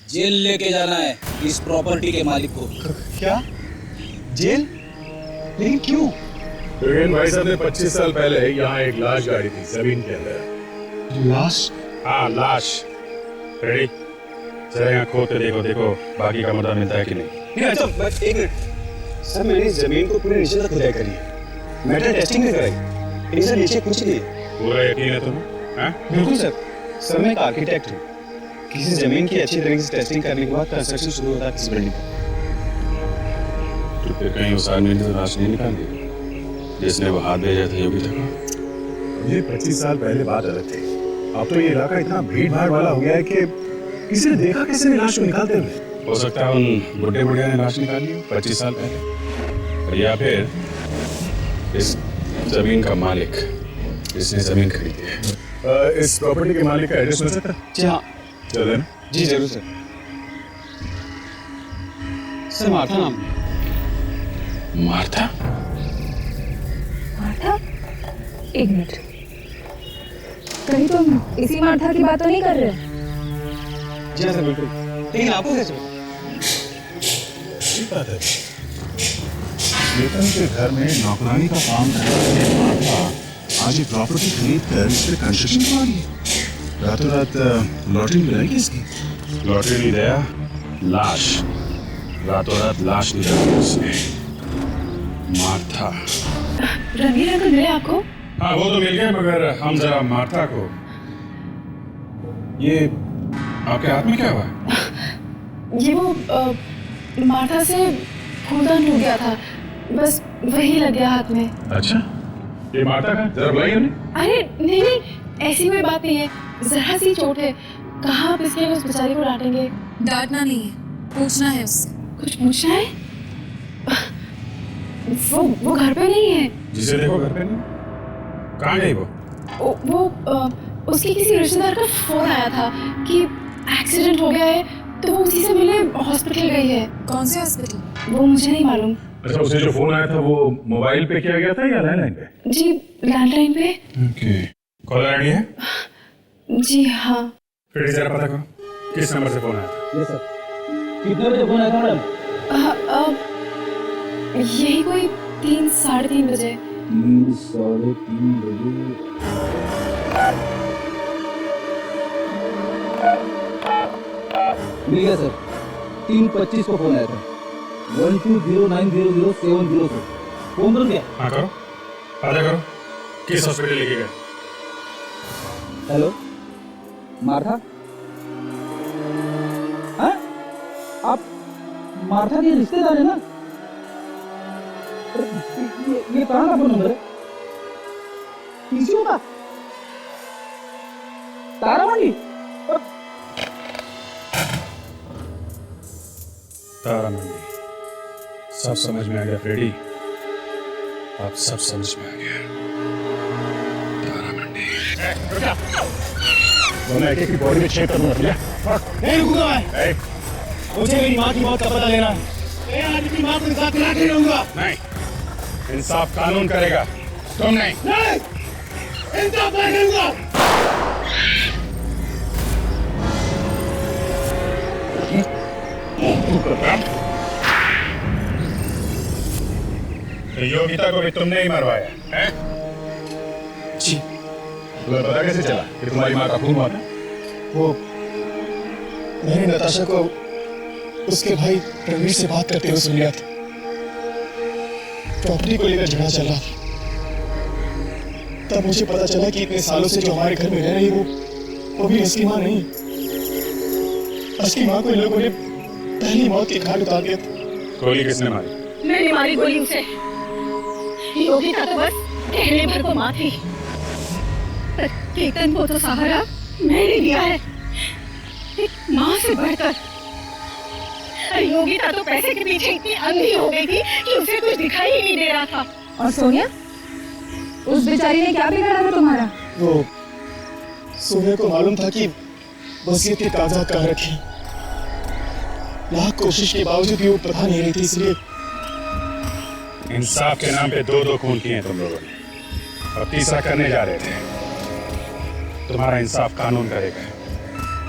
जेल लेके जाना है इस प्रॉपर्टी के मालिक को। क्या जेल? लेकिन क्यों? लेकिन भाई साहब ने 25 साल पहले यहाँ एक लाश गाड़ी थी जमीन के अंदर। लाश? हाँ लाश। रेडी? जरा यहाँ खोद के देखो बाकी का मुद्दा मिलता है कि नहीं। अच्छा बस एक मिनट सर, मैंने इस जमीन को पूरे नीचे तक खुदाई करी है, मेटल टेस्टिंग भी कराई, लेकिन सर नीचे कुछ नहीं है। पूरा यकीन है तुम्हें? बिल्कुल सर। सर मैं एक आर्किटेक्ट हूँ, किसी जमीन की अच्छी तरीके से टेस्टिंग करने के बाद कंस्ट्रक्शन शुरू होता है किसी बिल्डिंग का। तो फिर कहीं उस आदमी ने लाश नहीं निकाल दी जिसने वो हाथ भेजा था योगी तक? ये 25 साल पहले बात अलग थी। अब तो ये इलाका इतना भीड़ भाड़ वाला हो गया है कि किसी ने देखा किसी ने लाश को निकालते हुए। हो सकता है उन बुढ़े बुढ़िया ने लाश निकाली 25 साल पहले, या फिर इस जमीन का मालिक जिसने जमीन खरीदी है। इस प्रॉपर्टी के मालिक का एड्रेस मिल सकता है? जी हाँ। चले ना? जी जरूर सर। सर मार्था नाम। मार्था? मार्था? एक मिनट, कहीं तुम इसी मार्था की बात तो नहीं कर रहे हो? जी हाँ सर बिल्कुल। लेकिन आपको कैसे? ठीक बात है। श्वेतन के घर में नौकरानी का काम करता है मार्था आज ये प्रॉपर्टी खरीद कर इस पे कंस्ट्रक्शन करवा रही है। रातों रात लॉटरी मिलाएगी इसकी। लॉटरी नहीं दया, लाश। रातों रात लाश निकाली उसने। मार्था। रणवीर अंकल मिले आपको? हाँ वो तो मिल गए, मगर हम जरा मार्था को। ये आपके हाथ में क्या हुआ? ये वो मार्था से खूनदान टूट गया था, बस वही लग गया हाथ में। अच्छा, ये मार्था का जरा बुलाइए उन्हें। अरे नहीं, ऐसी कोई बात नहीं है, जरा सी चोट है। कहाँ आप इसके लिए उस बेचारी को डांटेंगे? डांटना नहीं है, पूछना है उससे। कुछ पूछना है? वो घर पे नहीं है। जिसे देखो घर पे नहीं। कहाँ गई वो? उसके किसी रिश्तेदार का फोन आया था कि एक्सीडेंट हो गया है, तो वो उसी से मिले हॉस्पिटल गई है। कौन से हॉस्पिटल? वो मुझे नहीं मालूम। अच्छा, उसे जो फोन आया था वो मोबाइल पे किया गया था या लैंडलाइन पे? जी लैंडलाइन पे। ओके। कॉलर आईडी है? जी हाँ। फिर जरा पता करो किस नंबर से फोन आया था। Yes sir. कितने बजे फोन आया था मैडम? यही कोई 3 साढ़े 3 बजे। 3 साढ़े 3 बजे। मिल गया सर, 3:25 को फोन आया था। 12090070 से फोन कर दिया। हाँ करो, पता करो किस हॉस्पिटल लेके गए। Hello Martha? हाँ? आप मार्था के रिश्तेदार है ना? ये कहाँ का फोन नंबर है? पीसीओ का? तारामंडी? तारामंडी। सब समझ में आ गया फ्रेडी, अब सब समझ में आ गया। तारामंडी। मैं एक की बॉडी में छेद करूंगा। नहीं रुकूंगा मैं। मुझे मेरी माँ की मौत का पता लेना है। मैं आज की माँ को इंसाफ दिला के रहूंगा। नहीं, इंसाफ कानून करेगा, तुम नहीं। नहीं, इंसाफ मैं करूंगा। तो योगिता को भी तुमने ही मरवाया है? जी। तुम्हें पता कैसे चला कि तुम्हारी माँ का खून हुआ था? वो मैंने नताशा को उसके भाई रणवीर से बात करते हुए सुन लिया था। प्रॉपर्टी को लेकर झगड़ा चल रहा था। तब मुझे पता चला कि इतने सालों से जो हमारे घर में रह रही वो भी असली माँ नहीं। असली माँ को इन लोगों ने पहली मौत की घाट उतार दिया था। गोली किसने मारी? मैंने मारी गोली उसे। योगिता तो बस कहने भर को माँ थी, पर केतन को तो सहारा मैंने दिया है, एक माँ से बढ़कर। योगिता तो पैसे के पीछे इतनी अंधी हो गई थी कि उसे कुछ दिखाई ही नहीं दे रहा था। और सोनिया, उस बेचारी ने क्या बिगाड़ा था तुम्हारा? वो सोनिया को मालूम था कि वसीयत के कागजात कहाँ रखे, लाख कोशिश के बावजूद भी वो पता नहीं रही थी, इसलिए इंसाफ के नाम पे 2-2 खून किए तुम लोगों ने, और तीसरा करने जा रहे थे। तुम्हारा इंसाफ कानून करेगा।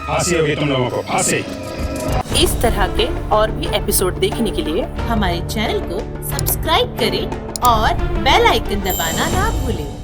फांसी होगी तुम लोगों को, फांसी। इस तरह के और भी एपिसोड देखने के लिए हमारे चैनल को सब्सक्राइब करें और बेल आइकन दबाना ना भूलें।